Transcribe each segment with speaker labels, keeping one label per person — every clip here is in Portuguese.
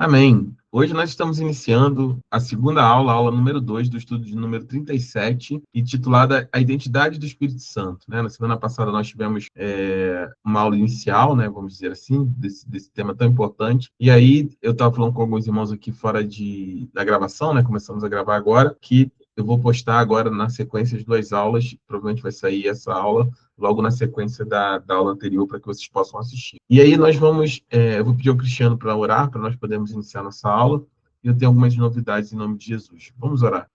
Speaker 1: Amém. Hoje nós estamos iniciando a segunda aula, a aula número 2 do estudo de número 37, intitulada A Identidade do Espírito Santo. Na semana passada nós tivemos uma aula inicial, vamos dizer assim, desse tema tão importante. E aí eu estava falando com alguns irmãos aqui fora da gravação, começamos a gravar agora, que eu vou postar agora na sequência as 2 aulas, provavelmente vai sair essa aula logo na sequência da aula anterior, para que vocês possam assistir. E aí nós vamos, eu vou pedir ao Cristiano para orar, para nós podermos iniciar nossa aula, e eu tenho algumas novidades em nome de Jesus. Vamos orar.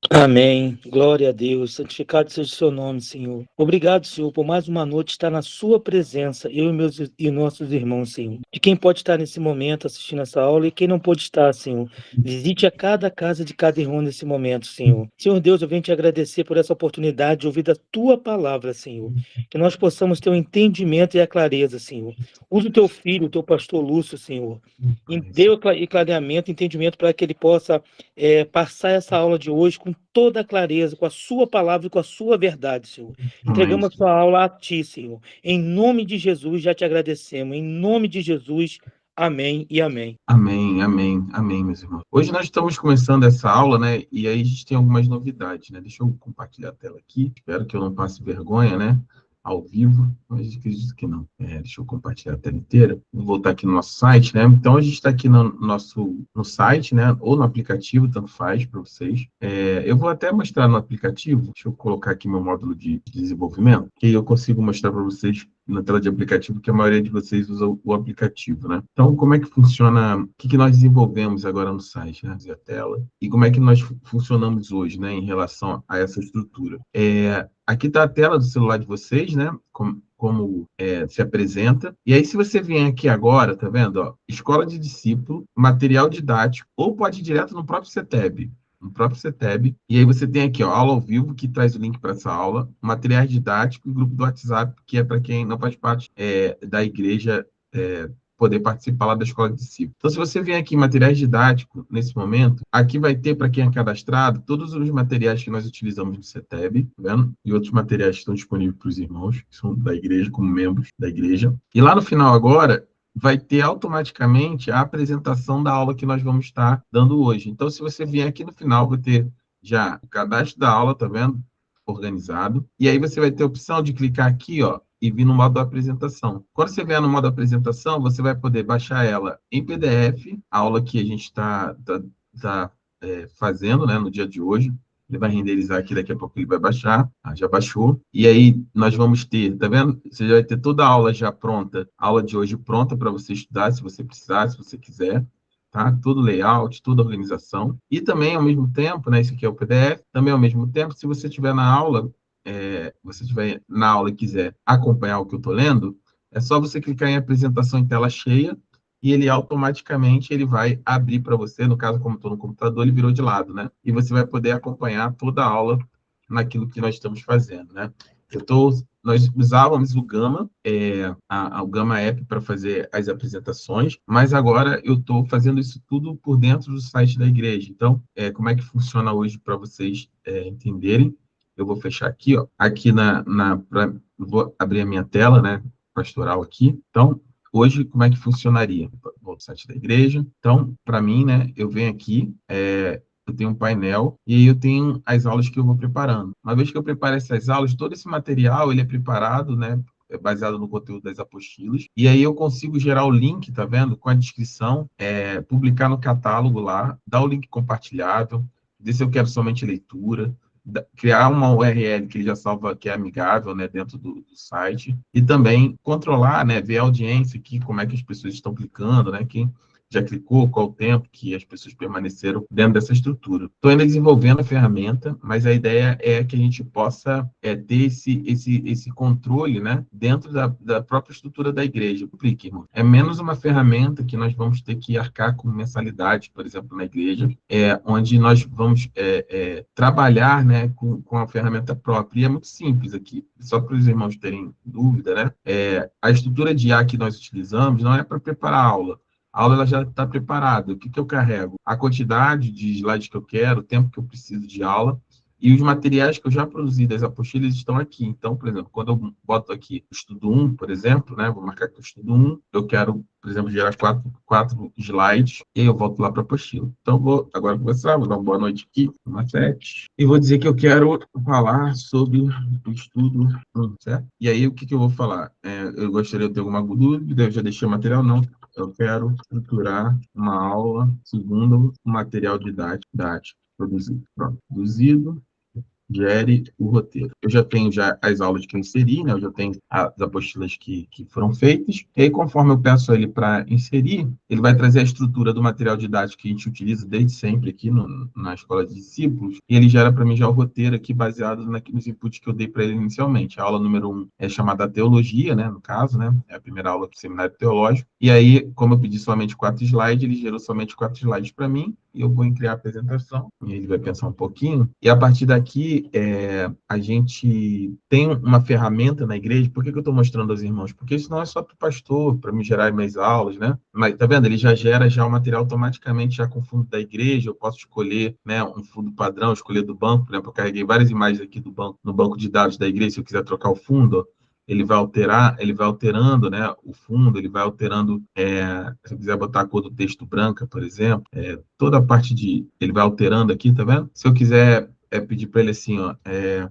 Speaker 2: Amém. Glória a Deus. Santificado seja o seu nome, Senhor. Obrigado, Senhor, por mais uma noite estar na sua presença, eu e nossos irmãos, Senhor. De quem pode estar nesse momento assistindo essa aula e quem não pode estar, Senhor. Visite a cada casa de cada irmão nesse momento, Senhor. Senhor Deus, eu venho te agradecer por essa oportunidade de ouvir a tua palavra, Senhor. Que nós possamos ter o entendimento e a clareza, Senhor. Usa o teu filho, o teu pastor Lúcio, Senhor. E dê o clareamento, entendimento para que ele possa passar essa aula de hoje com toda a clareza, com a sua palavra e com a sua verdade, Senhor. Entregamos a sua aula a ti, Senhor. Em nome de Jesus, já te agradecemos. Em nome de Jesus, amém e amém.
Speaker 1: Amém, amém, amém, meus irmãos. Hoje nós estamos começando essa aula, e aí a gente tem algumas novidades, Deixa eu compartilhar a tela aqui. Espero que eu não passe vergonha, ao vivo, mas acredito que não. Deixa eu compartilhar a tela inteira. Vou voltar aqui no nosso site, Então, a gente está aqui no site, ou no aplicativo, tanto faz para vocês. Eu vou até mostrar no aplicativo. Deixa eu colocar aqui meu módulo de desenvolvimento, que eu consigo mostrar para vocês na tela de aplicativo, que a maioria de vocês usa o aplicativo, Então, como é que funciona, o que nós desenvolvemos agora no site, A tela, e como é que nós funcionamos hoje, em relação a essa estrutura. Aqui está a tela do celular de vocês, como se apresenta. E aí, se você vier aqui agora, tá vendo? Escola de discípulo, material didático, ou pode ir direto no próprio CETEB. E aí você tem aqui, aula ao vivo, que traz o link para essa aula, materiais didáticos e grupo do WhatsApp, que é para quem não faz parte da igreja, poder participar lá da escola de discípulos. Então, se você vier aqui em materiais didáticos, nesse momento, aqui vai ter, para quem é cadastrado, todos os materiais que nós utilizamos no CETEB, tá vendo? E outros materiais que estão disponíveis para os irmãos, que são da igreja, como membros da igreja. E lá no final agora, vai ter automaticamente a apresentação da aula que nós vamos estar dando hoje. Então, se você vier aqui no final, vai ter já o cadastro da aula, tá vendo? Organizado. E aí você vai ter a opção de clicar aqui, e vir no modo apresentação. Quando você vier no modo apresentação, você vai poder baixar ela em PDF, a aula que a gente está fazendo, no dia de hoje. Ele vai renderizar aqui, daqui a pouco ele vai baixar. Já baixou. E aí nós vamos ter, tá vendo? Você já vai ter toda a aula já pronta, a aula de hoje pronta para você estudar, se você precisar, se você quiser. Tá? Todo layout, toda organização. E também, ao mesmo tempo, esse aqui é o PDF, também ao mesmo tempo, se você estiver na aula, e quiser acompanhar o que eu estou lendo, é só você clicar em apresentação em tela cheia e ele automaticamente vai abrir para você, no caso, como estou no computador, ele virou de lado, E você vai poder acompanhar toda a aula naquilo que nós estamos fazendo, Nós usávamos o Gama, o Gama App para fazer as apresentações, mas agora eu estou fazendo isso tudo por dentro do site da igreja. Então, como é que funciona hoje para vocês entenderem? Eu vou fechar aqui, aqui vou abrir a minha tela, pastoral aqui. Então, hoje, como é que funcionaria? Vou no site da igreja. Então, para mim, eu venho aqui, eu tenho um painel e aí eu tenho as aulas que eu vou preparando. Uma vez que eu preparo essas aulas, todo esse material, ele é preparado, baseado no conteúdo das apostilas. E aí eu consigo gerar o link, tá vendo? Com a descrição, publicar no catálogo lá, dar o link compartilhável, dizer se eu quero somente leitura, criar uma URL que ele já salva, que é amigável, dentro do site, e também controlar, ver a audiência aqui, como é que as pessoas estão clicando, quem já clicou, qual o tempo que as pessoas permaneceram dentro dessa estrutura. Estou ainda desenvolvendo a ferramenta, mas a ideia é que a gente possa ter esse controle, dentro da própria estrutura da igreja. Clique, irmão. É menos uma ferramenta que nós vamos ter que arcar com mensalidade, por exemplo, na igreja, onde nós vamos trabalhar, com a ferramenta própria. E é muito simples aqui, só para os irmãos terem dúvida, a estrutura de IA que nós utilizamos não é para preparar a aula. A aula ela já está preparada. O que eu carrego? A quantidade de slides que eu quero, o tempo que eu preciso de aula, E os materiais que eu já produzi das apostilas estão aqui. Então, por exemplo, quando eu boto aqui o estudo 1, por exemplo, né, vou marcar aqui o estudo 1, eu quero, por exemplo, gerar quatro slides, e aí eu volto lá para a apostila. Então, eu vou agora começar, vou dar uma boa noite aqui, uma 7, e vou dizer que eu quero falar sobre o estudo 1, certo? E aí, o que que eu vou falar? Eu gostaria de ter alguma dúvida, eu já deixei o material, não. Eu quero estruturar uma aula segundo o material didático produzido. Pronto, produzido, gere o roteiro. Eu já tenho as aulas que eu inseri, né? Eu já tenho as apostilas que foram feitas. E aí, conforme eu peço a ele para inserir, ele vai trazer a estrutura do material didático que a gente utiliza desde sempre aqui na Escola de Discípulos, e ele gera para mim já o roteiro aqui baseado nos inputs que eu dei para ele inicialmente. A aula número 1 é chamada Teologia, né? No caso, né? É a primeira aula do Seminário Teológico. E aí, como eu pedi somente 4 slides, ele gerou somente 4 slides para mim, e eu vou criar a apresentação, e ele vai pensar um pouquinho, e a partir daqui, a gente tem uma ferramenta na igreja. Por que eu estou mostrando aos irmãos? Porque isso não é só para o pastor, para me gerar minhas aulas, né? Mas, tá vendo? Ele já gera já o material automaticamente, já com o fundo da igreja. Eu posso escolher, né, um fundo padrão, escolher do banco. Por exemplo, eu carreguei várias imagens aqui do banco, no banco de dados da igreja. Se eu quiser trocar o fundo, ó, ele vai alterando, né, o fundo, ele vai alterando, se eu quiser botar a cor do texto branca, por exemplo, toda a parte ele vai alterando aqui, tá vendo? Se eu quiser pedir para ele assim, ó,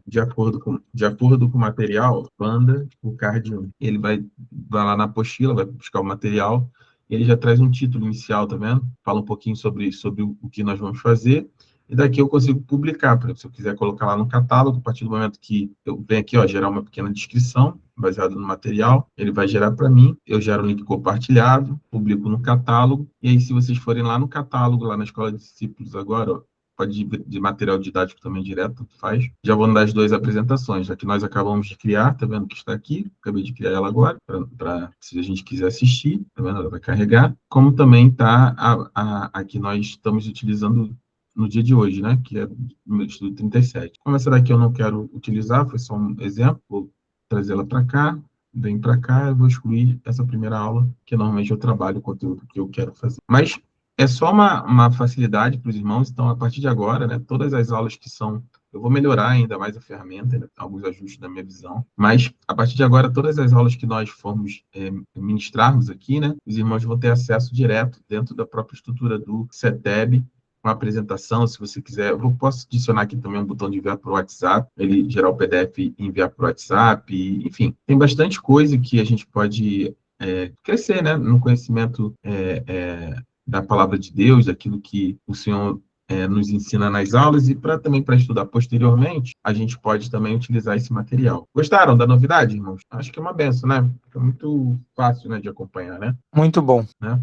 Speaker 1: de acordo com o material, banda, o card 1. Ele vai lá na apostila, vai buscar o material, e ele já traz um título inicial, tá vendo? Fala um pouquinho sobre o que nós vamos fazer, e daqui eu consigo publicar. Por exemplo, se eu quiser colocar lá no catálogo, a partir do momento que eu venho aqui, ó, gerar uma pequena descrição, baseado no material, ele vai gerar para mim, eu gero um link compartilhado, publico no catálogo, e aí se vocês forem lá no catálogo, lá na Escola de Discípulos agora, ó, pode ir de material didático também direto, faz. Já vou dar as 2 apresentações, já que nós acabamos de criar, tá vendo que está aqui? Acabei de criar ela agora, para se a gente quiser assistir, tá vendo? Ela vai carregar. Como também está a que nós estamos utilizando no dia de hoje, né? Que é o estudo 37. Como essa daqui eu não quero utilizar, foi só um exemplo, vou trazê-la para cá, vem para cá, eu vou excluir essa primeira aula, que normalmente eu trabalho o conteúdo que eu quero fazer. Mas é só uma facilidade para os irmãos. Então, a partir de agora, né, todas as aulas que são, eu vou melhorar ainda mais a ferramenta, né, alguns ajustes da minha visão, mas a partir de agora, todas as aulas que nós formos ministrarmos aqui, né, os irmãos vão ter acesso direto dentro da própria estrutura do CETEB, uma apresentação. Se você quiser, eu posso adicionar aqui também um botão de enviar para o WhatsApp, ele gerar o PDF e enviar para o WhatsApp, enfim, tem bastante coisa que a gente pode crescer, né, no conhecimento da palavra de Deus, daquilo que o Senhor nos ensina nas aulas, e também para estudar posteriormente, a gente pode também utilizar esse material. Gostaram da novidade, irmãos? Acho que é uma benção, né? Fica muito fácil, né, de acompanhar, né?
Speaker 2: Muito bom.
Speaker 1: Né?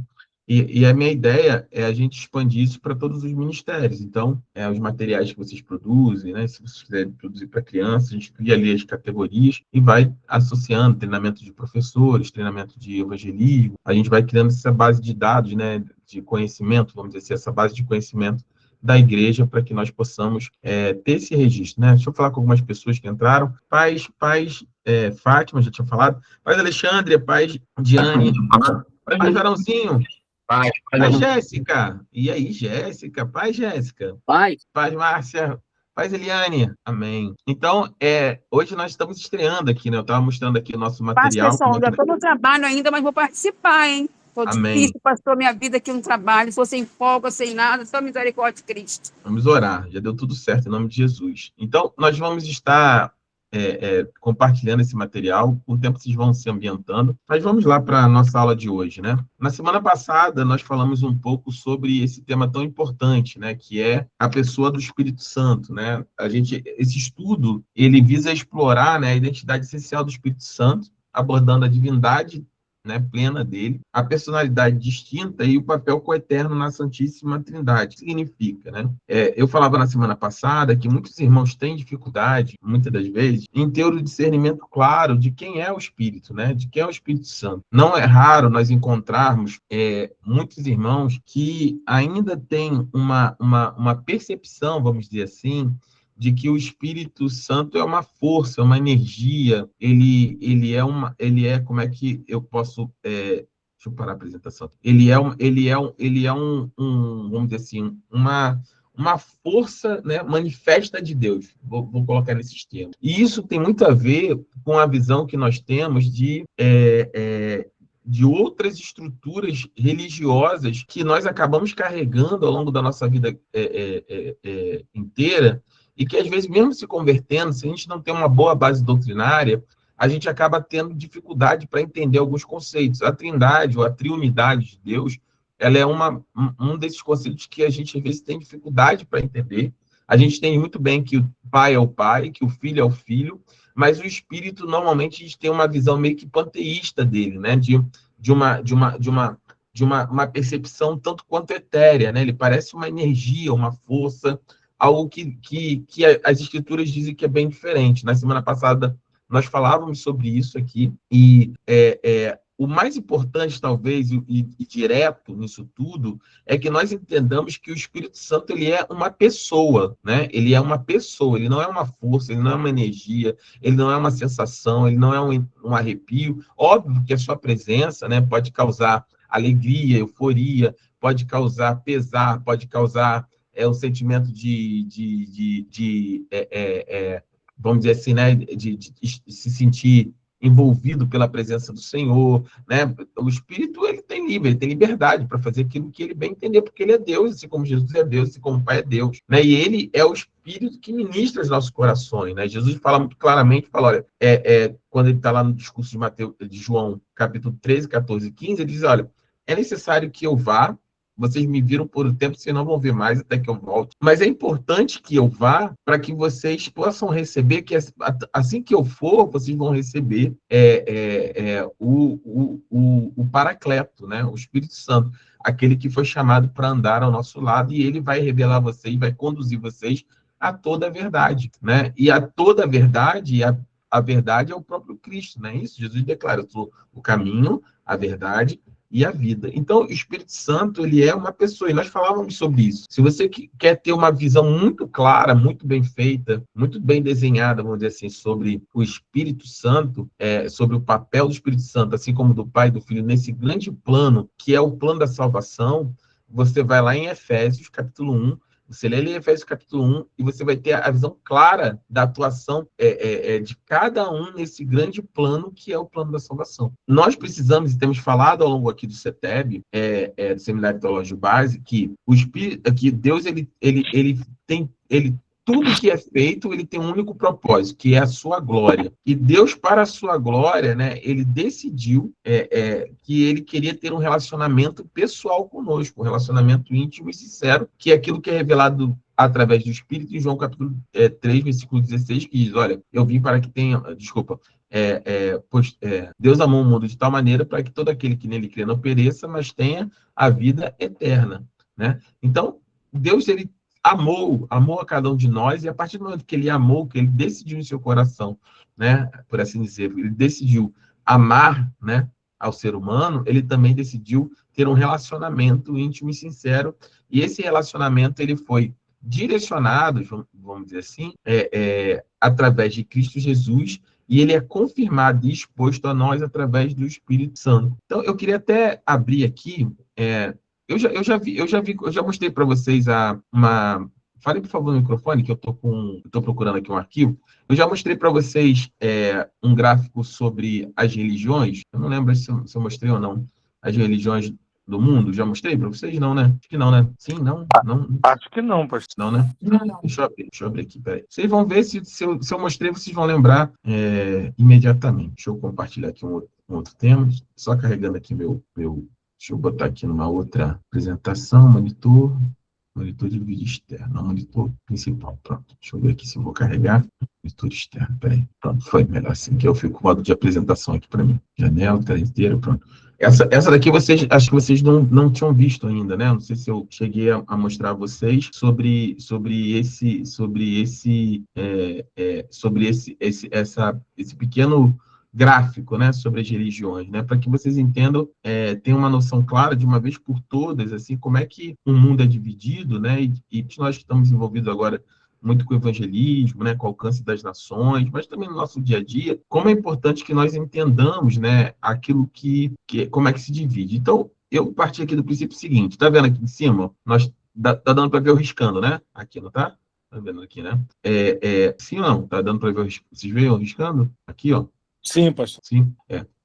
Speaker 1: E a minha ideia é a gente expandir isso para todos os ministérios. Então, os materiais que vocês produzem, né? Se vocês quiserem produzir para crianças, a gente cria ali as categorias e vai associando treinamento de professores, treinamento de evangelismo. A gente vai criando essa base de dados, né? De conhecimento, vamos dizer assim, essa base de conhecimento da igreja, para que nós possamos ter esse registro, né? Deixa eu falar com algumas pessoas que entraram. Fátima, já tinha falado. Paz Alexandre, paz Diane, paz Varãozinho. Paz, Jéssica. E aí, Jéssica? Paz, Jéssica. Paz, Márcia. Paz, Eliane. Amém. Então, hoje nós estamos estreando aqui, né? Eu estava mostrando aqui o nosso material.
Speaker 3: Pastor, ainda estou no trabalho ainda, mas vou participar, hein? Estou difícil, pastor, minha vida aqui no trabalho. Estou sem folga, sem nada, só misericórdia de Cristo.
Speaker 1: Vamos orar. Já deu tudo certo, em nome de Jesus. Então, nós vamos estar compartilhando esse material, o tempo vocês vão se ambientando. Mas vamos lá para a nossa aula de hoje, né? Na semana passada, nós falamos um pouco sobre esse tema tão importante, né? Que é a pessoa do Espírito Santo, né? Esse estudo, ele visa explorar, né, a identidade essencial do Espírito Santo, abordando a divindade, né, plena dele, a personalidade distinta e o papel coeterno na Santíssima Trindade. O que significa, né? Eu falava na semana passada que muitos irmãos têm dificuldade, muitas das vezes, em ter o discernimento claro de quem é o Espírito, né? De quem é o Espírito Santo. Não é raro nós encontrarmos muitos irmãos que ainda têm uma percepção, vamos dizer assim, de que o Espírito Santo é uma força, uma energia, como é que eu posso, deixa eu parar a apresentação. Ele é um, vamos dizer assim, uma força, né, manifesta de Deus. Vou colocar nesses termos. E isso tem muito a ver com a visão que nós temos de outras estruturas religiosas que nós acabamos carregando ao longo da nossa vida inteira, e que, às vezes, mesmo se convertendo, se a gente não tem uma boa base doutrinária, a gente acaba tendo dificuldade para entender alguns conceitos. A trindade ou a triunidade de Deus, ela é um desses conceitos que a gente, às vezes, tem dificuldade para entender. A gente tem muito bem que o Pai é o Pai, que o Filho é o Filho, mas o Espírito, normalmente, a gente tem uma visão meio que panteísta dele, né? De uma percepção tanto quanto etérea, né? Ele parece uma energia, uma força, algo que as Escrituras dizem que é bem diferente. Na semana passada, nós falávamos sobre isso aqui, e o mais importante, talvez, e direto nisso tudo, é que nós entendamos que o Espírito Santo, ele é uma pessoa, né? Ele é uma pessoa, ele não é uma força, ele não é uma energia, ele não é uma sensação, ele não é um arrepio. Óbvio que a sua presença, né, pode causar alegria, euforia, pode causar pesar, pode causar um sentimento vamos dizer assim, né, de se sentir envolvido pela presença do Senhor, né? O Espírito, ele tem liberdade para fazer aquilo que ele bem entender, porque ele é Deus, assim como Jesus é Deus, assim como o Pai é Deus, né? E ele é o Espírito que ministra os nossos corações, né? Jesus fala muito claramente, olha, quando ele está lá no discurso de João, capítulo 13, 14 e 15, ele diz, olha, é necessário que eu vá. Vocês me viram por um tempo, vocês não vão ver mais até que eu volte. Mas é importante que eu vá para que vocês possam receber, que assim que eu for, vocês vão receber o Paracleto, né? O Espírito Santo, aquele que foi chamado para andar ao nosso lado, e ele vai revelar vocês, vai conduzir vocês a toda a verdade, né? E a toda a verdade, a verdade é o próprio Cristo, não é isso? Jesus declara, eu sou o caminho, a verdade e a vida. Então, o Espírito Santo, ele é uma pessoa, e nós falávamos sobre isso. Se você quer ter uma visão muito clara, muito bem feita, muito bem desenhada, vamos dizer assim, sobre o Espírito Santo, sobre o papel do Espírito Santo, assim como do Pai e do Filho, nesse grande plano, que é o plano da salvação, você vai lá em Efésios, capítulo 1, você lê ali Efésios capítulo 1 e você vai ter a visão clara da atuação de cada um nesse grande plano que é o plano da salvação. Nós precisamos, e temos falado ao longo aqui do CETEB, do Seminário Teológico Base, que o Espírito, que Deus ele tem tudo que é feito, ele tem um único propósito, que é a sua glória. E Deus, para a sua glória, né, ele decidiu que ele queria ter um relacionamento pessoal conosco, um relacionamento íntimo e sincero, que é aquilo que é revelado através do Espírito, em João capítulo 3, versículo 16, que diz, olha, eu vim para que tenha... Desculpa. Deus amou o mundo de tal maneira para que todo aquele que nele crê não pereça, mas tenha a vida eterna, né? Então, Deus, ele amou a cada um de nós, e a partir do momento que ele amou, que ele decidiu em seu coração, né, por assim dizer, ele decidiu amar, né, ao ser humano, ele também decidiu ter um relacionamento íntimo e sincero, e esse relacionamento ele foi direcionado, vamos dizer assim, através de Cristo Jesus, e ele é confirmado e exposto a nós através do Espírito Santo. Então, eu queria até abrir aqui... Eu já mostrei para vocês Fale, por favor, no microfone, que eu estou procurando aqui um arquivo. Eu já mostrei para vocês um gráfico sobre as religiões. Eu não lembro se eu mostrei ou não. As religiões do mundo. Já mostrei para vocês? Não, né? Acho que não, né? Sim, não?
Speaker 2: Acho que não, pastor.
Speaker 1: Não, né? Não. Deixa eu abrir aqui, peraí. Vocês vão ver, se eu mostrei, vocês vão lembrar imediatamente. Deixa eu compartilhar aqui um outro tema. Só carregando aqui meu... Deixa eu botar aqui numa outra apresentação, monitor de vídeo externo, não monitor principal. Pronto, deixa eu ver aqui se eu vou carregar. Monitor externo, peraí. Pronto, foi melhor assim, que eu fico com o modo de apresentação aqui para mim. Janela, tela inteira, pronto. Essa daqui acho que vocês não tinham visto ainda, né? Não sei se eu cheguei a mostrar a vocês sobre esse pequeno gráfico, né, sobre as religiões, né, para que vocês entendam, tenham uma noção clara de uma vez por todas, assim, como é que o mundo é dividido, né, e nós estamos envolvidos agora muito com o evangelismo, né, com o alcance das nações, mas também no nosso dia a dia, como é importante que nós entendamos, né, aquilo como é que se divide. Então, eu parti aqui do princípio seguinte, tá vendo aqui em cima? Tá dando para ver eu riscando, né? Aqui, não tá? Tá vendo aqui, né? Sim ou não? Tá dando para ver vocês veem eu riscando? Aqui, ó.
Speaker 2: Sim, pastor.
Speaker 1: Sim,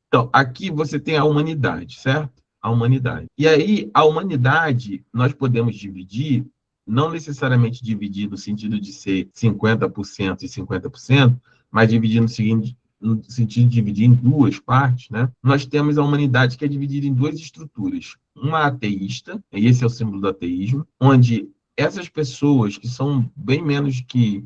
Speaker 1: Então, aqui você tem a humanidade, certo? A humanidade. E aí, a humanidade, nós podemos dividir, não necessariamente dividir no sentido de ser 50% e 50%, mas dividir no sentido de dividir em duas partes, né? Nós temos a humanidade que é dividida em duas estruturas. Uma ateísta, e esse é o símbolo do ateísmo, onde essas pessoas, que são bem menos que,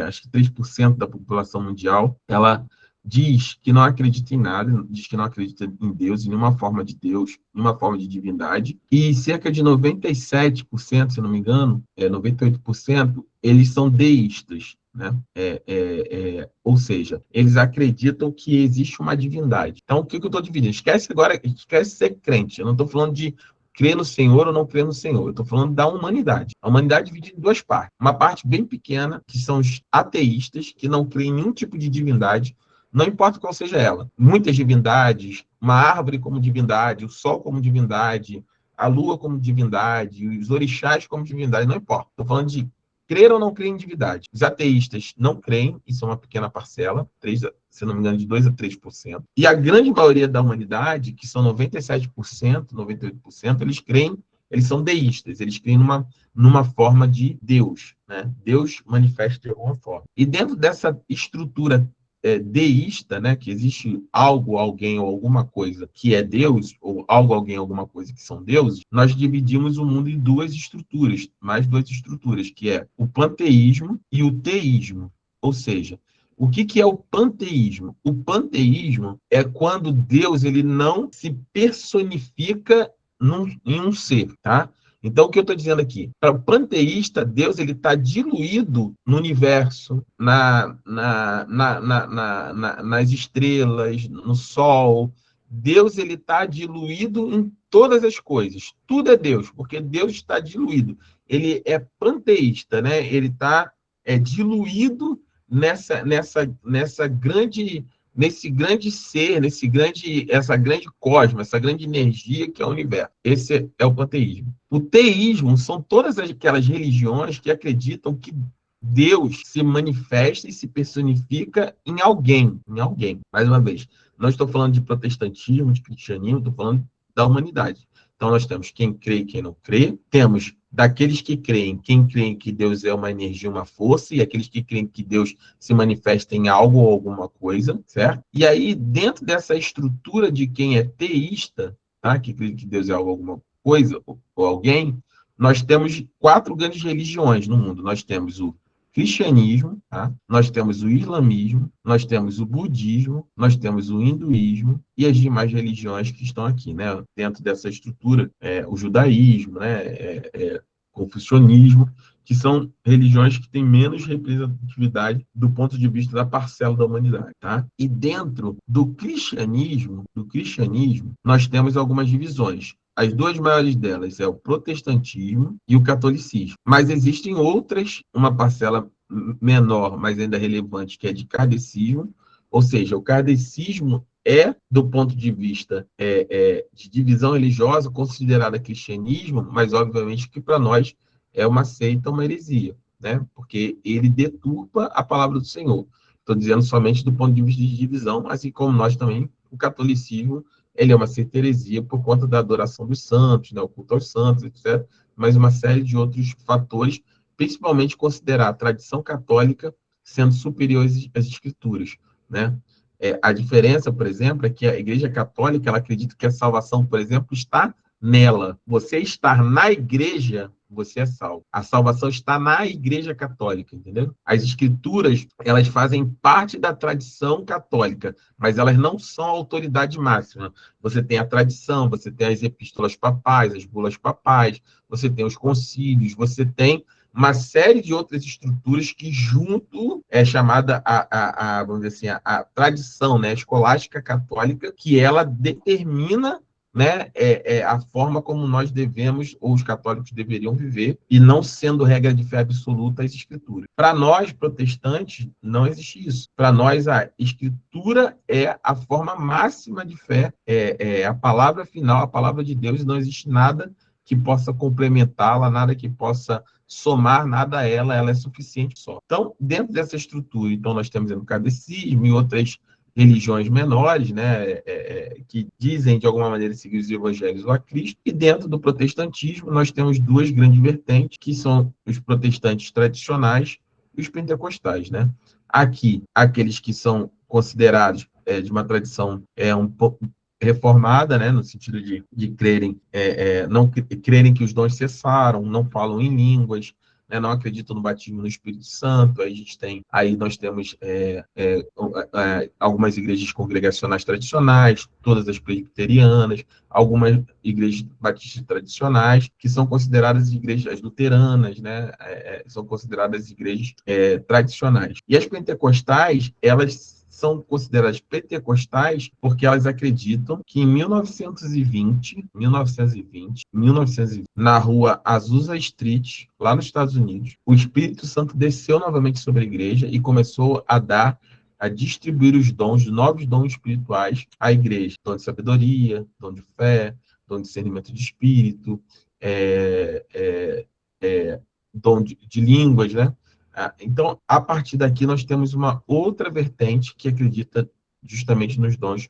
Speaker 1: acho que 3% da população mundial, ela diz que não acredita em nada, diz que não acredita em Deus, em nenhuma forma de Deus, nenhuma forma de divindade, e cerca de 97%, se não me engano, 98%, eles são deístas, né? Ou seja, eles acreditam que existe uma divindade. Então, o que eu estou dividindo? Esquece ser crente, eu não estou falando de crer no Senhor ou não crer no Senhor. Eu estou falando da humanidade. A humanidade é dividida em duas partes. Uma parte bem pequena, que são os ateístas, que não creem em nenhum tipo de divindade, não importa qual seja ela. Muitas divindades, uma árvore como divindade, o sol como divindade, a lua como divindade, os orixás como divindade, não importa. Estou falando de crer ou não crer em divindade. Os ateístas não creem, isso é uma pequena parcela, se não me engano, de 2 a 3%. E a grande maioria da humanidade, que são 97%, 98%, eles são deístas, eles creem numa forma de Deus, né? Deus manifesta de alguma forma. E dentro dessa estrutura deísta, né, que existe algo, alguém ou alguma coisa que é Deus, ou algo, alguém, alguma coisa que são deuses, nós dividimos o mundo em duas estruturas, que é o panteísmo e o teísmo. Ou seja, o que é o panteísmo? O panteísmo é quando Deus ele não se personifica em um ser, tá? Então, o que eu estou dizendo aqui? Para o panteísta, Deus ele está diluído no universo, nas estrelas, no sol. Deus ele está diluído em todas as coisas. Tudo é Deus, porque Deus está diluído. Ele é panteísta, né? Ele está diluído nessa grande nesse grande ser, essa grande cosmos, essa grande energia que é o universo. Esse é o panteísmo. O teísmo são todas aquelas religiões que acreditam que Deus se manifesta e se personifica em alguém, Mais uma vez, não estou falando de protestantismo, de cristianismo, estou falando da humanidade. Então, nós temos quem crê e quem não crê, temos daqueles que creem, quem crê que Deus é uma energia, uma força, e aqueles que creem que Deus se manifesta em algo ou alguma coisa, certo? E aí, dentro dessa estrutura de quem é teísta, tá? Que crê que Deus é algo, alguma coisa ou alguém, nós temos 4 grandes religiões no mundo. Nós temos o cristianismo, tá? Nós temos o islamismo, nós temos o budismo, nós temos o hinduísmo e as demais religiões que estão aqui, né? Dentro dessa estrutura, o judaísmo, né? Confucionismo, que são religiões que têm menos representatividade do ponto de vista da parcela da humanidade, tá? E dentro do cristianismo, nós temos algumas divisões. As duas maiores delas é o protestantismo e o catolicismo. Mas existem outras, uma parcela menor, mas ainda relevante, que é de kardecismo, ou seja, o kardecismo do ponto de vista de divisão religiosa, considerada cristianismo, mas obviamente que para nós é uma seita, uma heresia, né? Porque ele deturpa a palavra do Senhor. Estou dizendo somente do ponto de vista de divisão, assim como nós também, o catolicismo, ele é uma seita heresia por conta da adoração dos santos, né? O culto aos santos, etc., mas uma série de outros fatores, principalmente considerar a tradição católica sendo superior às escrituras, né? A diferença, por exemplo, é que a Igreja Católica ela acredita que a salvação, por exemplo, está nela. Você estar na igreja, você é salvo. A salvação está na Igreja Católica, entendeu? As escrituras, elas fazem parte da tradição católica, mas elas não são a autoridade máxima. Você tem a tradição, você tem as epístolas papais, as bulas papais, você tem os concílios, você tem uma série de outras estruturas que junto é chamada vamos dizer assim, a tradição, né, escolástica católica, que ela determina, né, a forma como nós devemos, ou os católicos deveriam viver, e não sendo regra de fé absoluta as escrituras. Para nós, protestantes, não existe isso. Para nós, a escritura é a forma máxima de fé, a palavra final, a palavra de Deus, e não existe nada que possa complementá-la, nada que possa somar nada a ela, ela é suficiente só. Então, dentro dessa estrutura, então nós temos o kardecismo e outras religiões menores, né, que dizem, de alguma maneira, seguir os evangelhos ou a Cristo, e dentro do protestantismo nós temos duas grandes vertentes, que são os protestantes tradicionais e os pentecostais, né? Aqui, aqueles que são considerados de uma tradição um pouco reformada, né, no sentido de crerem, não crerem que os dons cessaram, não falam em línguas, né, não acreditam no batismo no Espírito Santo. Nós temos algumas igrejas congregacionais tradicionais, todas as presbiterianas, algumas igrejas batistas tradicionais, que são consideradas igrejas luteranas, né, são consideradas igrejas tradicionais. E as pentecostais, elas são consideradas pentecostais porque elas acreditam que em 1920, na rua Azusa Street, lá nos Estados Unidos, o Espírito Santo desceu novamente sobre a igreja e começou a distribuir os novos dons espirituais à igreja. Dom de sabedoria, dom de fé, dom de discernimento de espírito, dom de línguas, né? Então, a partir daqui, nós temos uma outra vertente que acredita justamente nos dons,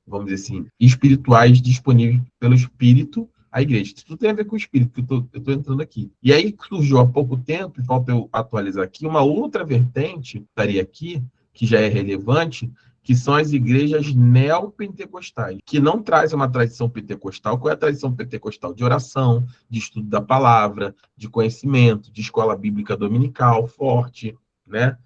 Speaker 1: vamos dizer assim, espirituais disponíveis pelo Espírito à igreja. Isso tudo tem a ver com o Espírito, que eu estou entrando aqui. E aí surgiu há pouco tempo, e falta eu atualizar aqui, uma outra vertente, estaria aqui, que já é relevante, que são as igrejas neopentecostais, que não trazem uma tradição pentecostal. Qual é a tradição pentecostal? De oração, de estudo da palavra, de conhecimento, de escola bíblica dominical forte, né?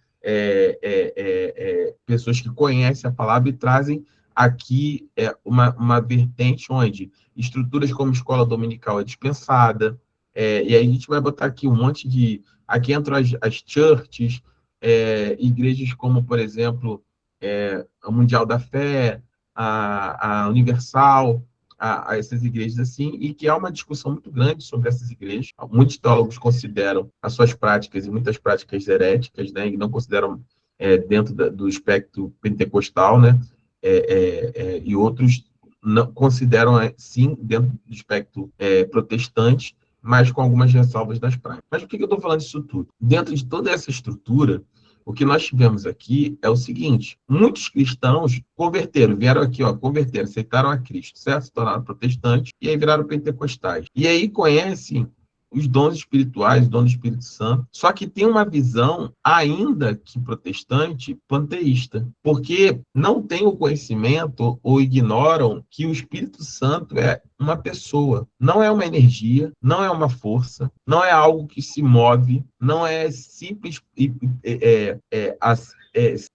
Speaker 1: Pessoas que conhecem a palavra e trazem aqui uma vertente onde estruturas como escola dominical é dispensada, e aí a gente vai botar aqui um monte de... Aqui entram as churches, igrejas como, por exemplo, a Mundial da Fé, a Universal, a essas igrejas assim, e que há uma discussão muito grande sobre essas igrejas. Muitos teólogos consideram as suas práticas, e muitas práticas heréticas, né, e não consideram dentro do espectro pentecostal, né, e outros não consideram, sim, dentro do espectro protestante, mas com algumas ressalvas das práticas. Mas por que eu estou falando disso tudo? Dentro de toda essa estrutura, o que nós tivemos aqui é o seguinte: muitos cristãos vieram aqui, converteram, aceitaram a Cristo, certo? Se tornaram protestantes, e aí viraram pentecostais. E aí conhecem os dons espirituais, o dom do Espírito Santo, só que tem uma visão, ainda que protestante, panteísta, porque não tem o conhecimento ou ignoram que o Espírito Santo é uma pessoa, não é uma energia, não é uma força, não é algo que se move, não é simples,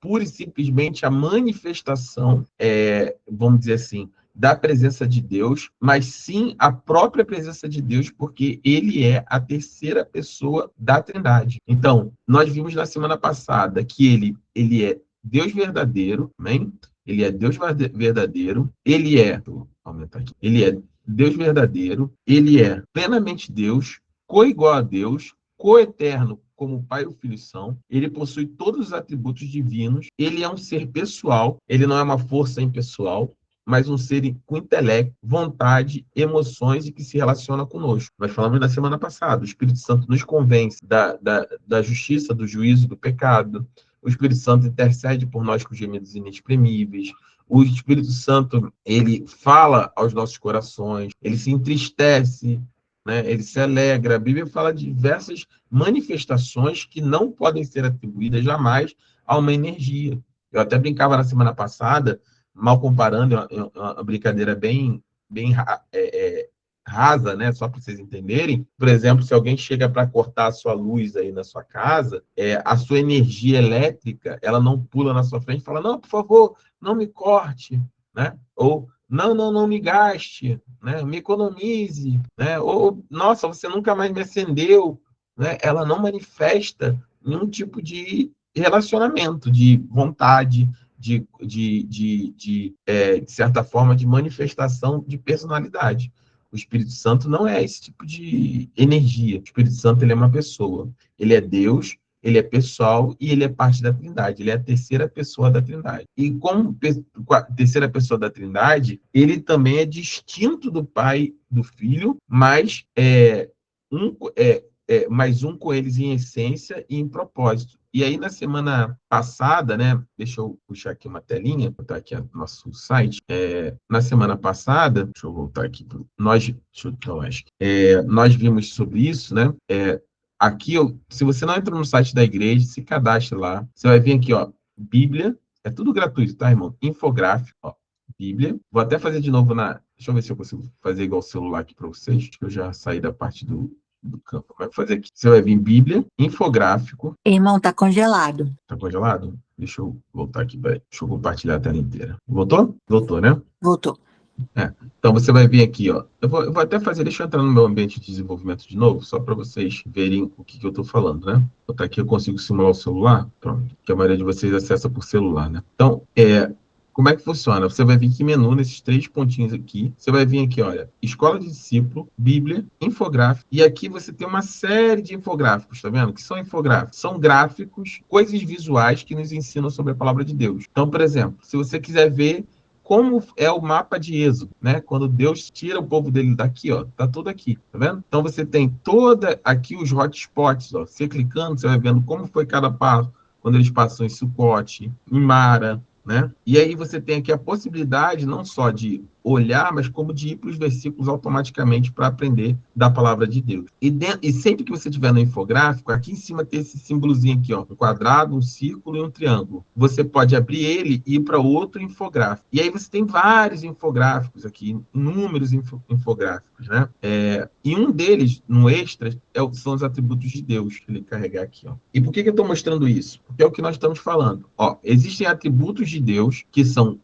Speaker 1: pura e simplesmente a manifestação, vamos dizer assim, da presença de Deus, mas sim a própria presença de Deus, porque ele é a terceira pessoa da Trindade. Então, nós vimos na semana passada que ele é Deus verdadeiro, amém? Ele é Deus verdadeiro, vou aumentar aqui, ele é Deus verdadeiro, ele é plenamente Deus, coigual a Deus, coeterno, como o Pai e o Filho são, ele possui todos os atributos divinos, ele é um ser pessoal, ele não é uma força impessoal, mas um ser com intelecto, vontade, emoções e que se relaciona conosco. Nós falamos na semana passada, o Espírito Santo nos convence da justiça, do juízo, do pecado. O Espírito Santo intercede por nós com gemidos inexprimíveis. O Espírito Santo, ele fala aos nossos corações, ele se entristece, né? Ele se alegra. A Bíblia fala de diversas manifestações que não podem ser atribuídas jamais a uma energia. Eu até brincava na semana passada, mal comparando, uma brincadeira bem rasa, né? Só para vocês entenderem. Por exemplo, se alguém chega para cortar a sua luz aí na sua casa, a sua energia elétrica, ela não pula na sua frente e fala: não, por favor, não me corte, né? Ou não me gaste, né? Me economize, né? Ou, nossa, você nunca mais me acendeu, né? Ela não manifesta nenhum tipo de relacionamento, de vontade, de certa forma, de manifestação de personalidade. O Espírito Santo não é esse tipo de energia. O Espírito Santo, ele é uma pessoa. Ele é Deus, ele é pessoal e ele é parte da Trindade. Ele é a terceira pessoa da Trindade. E como terceira pessoa da Trindade, ele também é distinto do Pai, do Filho, mas mais um com eles em essência e em propósito. E aí, na semana passada, né? Deixa eu puxar aqui uma telinha, botar aqui no nosso site. Na semana passada, deixa eu voltar aqui. Nós vimos sobre isso, né? Aqui, se você não entra no site da igreja, se cadastre lá. Você vai vir aqui, ó, Bíblia. É tudo gratuito, tá, irmão? Infográfico, ó, Bíblia. Vou até fazer de novo Deixa eu ver se eu consigo fazer igual o celular aqui para vocês, que eu já saí da parte do campo. Vai fazer aqui. Você vai vir Bíblia, infográfico.
Speaker 4: Irmão, tá congelado.
Speaker 1: Tá congelado? Deixa eu voltar aqui, deixa eu compartilhar a tela inteira. Voltou? Voltou, né?
Speaker 4: Voltou.
Speaker 1: Então, você vai vir aqui, ó. Eu vou até fazer, deixa eu entrar no meu ambiente de desenvolvimento de novo, só para vocês verem o que eu estou falando, né? Vou botar aqui, eu consigo simular o celular, pronto, que a maioria de vocês acessa por celular, né? Então, como é que funciona? Você vai vir aqui menu, nesses 3 pontinhos aqui, você vai vir aqui, olha, Escola de Discípulo, Bíblia, Infográfico, e aqui você tem uma série de infográficos, tá vendo? O que são infográficos? São gráficos, coisas visuais que nos ensinam sobre a palavra de Deus. Então, por exemplo, se você quiser ver como é o mapa de Êxodo, né? Quando Deus tira o povo dele daqui, ó, tá tudo aqui, tá vendo? Então você tem toda aqui os hotspots, ó. Você clicando, você vai vendo como foi cada passo, quando eles passam em Sucote, em Mara, né? E aí você tem aqui a possibilidade não só de olhar, mas como de ir para os versículos automaticamente para aprender da palavra de Deus. E sempre que você estiver no infográfico, aqui em cima tem esse símbolozinho aqui, ó, um quadrado, um círculo e um triângulo. Você pode abrir ele e ir para outro infográfico. E aí você tem vários infográficos aqui, inúmeros infográficos, né? E um deles, no extra, são os atributos de Deus, que ele carregar aqui, ó. E por que eu estou mostrando isso? Porque é o que nós estamos falando. Ó, existem atributos de Deus que são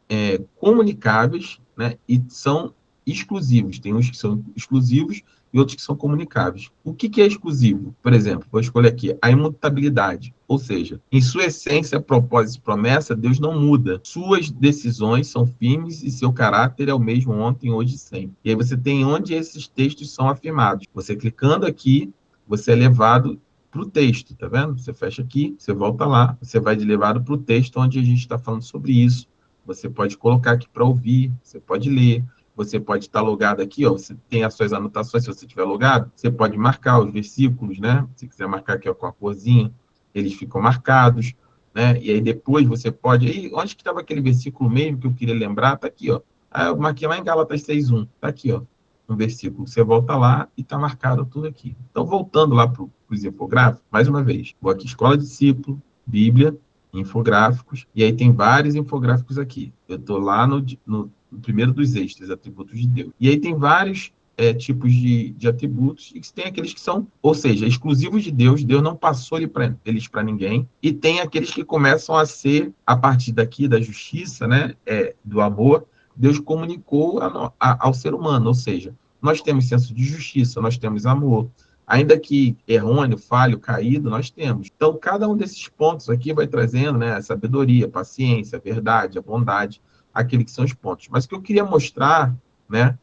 Speaker 1: comunicáveis, né, e são exclusivos. Tem uns que são exclusivos e outros que são comunicáveis. O que é exclusivo? Por exemplo, vou escolher aqui a imutabilidade. Ou seja, em sua essência, propósito e promessa, Deus não muda. Suas decisões são firmes e seu caráter é o mesmo ontem, hoje e sempre. E aí você tem onde esses textos são afirmados. Você clicando aqui, você é levado para o texto, tá vendo? Você fecha aqui, você volta lá, você vai levado para o texto onde a gente está falando sobre isso. Você pode colocar aqui para ouvir, você pode ler, você pode estar logado aqui, ó, você tem as suas anotações, se você estiver logado, você pode marcar os versículos, né? Se quiser marcar aqui ó, com a corzinha, eles ficam marcados, né? E aí depois você pode... Aí, onde que estava aquele versículo mesmo que eu queria lembrar? Tá aqui, ó. Eu marquei lá em Gálatas 6:1, tá aqui, ó, um versículo. Você volta lá e tá marcado tudo aqui. Então, voltando lá para os infográficos, mais uma vez, vou aqui, Escola de Discípulo, Bíblia, infográficos, e aí tem vários infográficos aqui. Eu estou lá no primeiro dos extras, atributos de Deus. E aí tem vários tipos de atributos, e tem aqueles que são, ou seja, exclusivos de Deus, Deus não passou eles para ninguém, e tem aqueles que começam a ser, a partir daqui, da justiça, né, do amor, Deus comunicou ao ser humano, ou seja, nós temos senso de justiça, nós temos amor, ainda que errôneo, falho, caído, nós temos. Então, cada um desses pontos aqui vai trazendo, né, a sabedoria, a paciência, a verdade, a bondade, aqueles que são os pontos. Mas o que eu queria mostrar, né,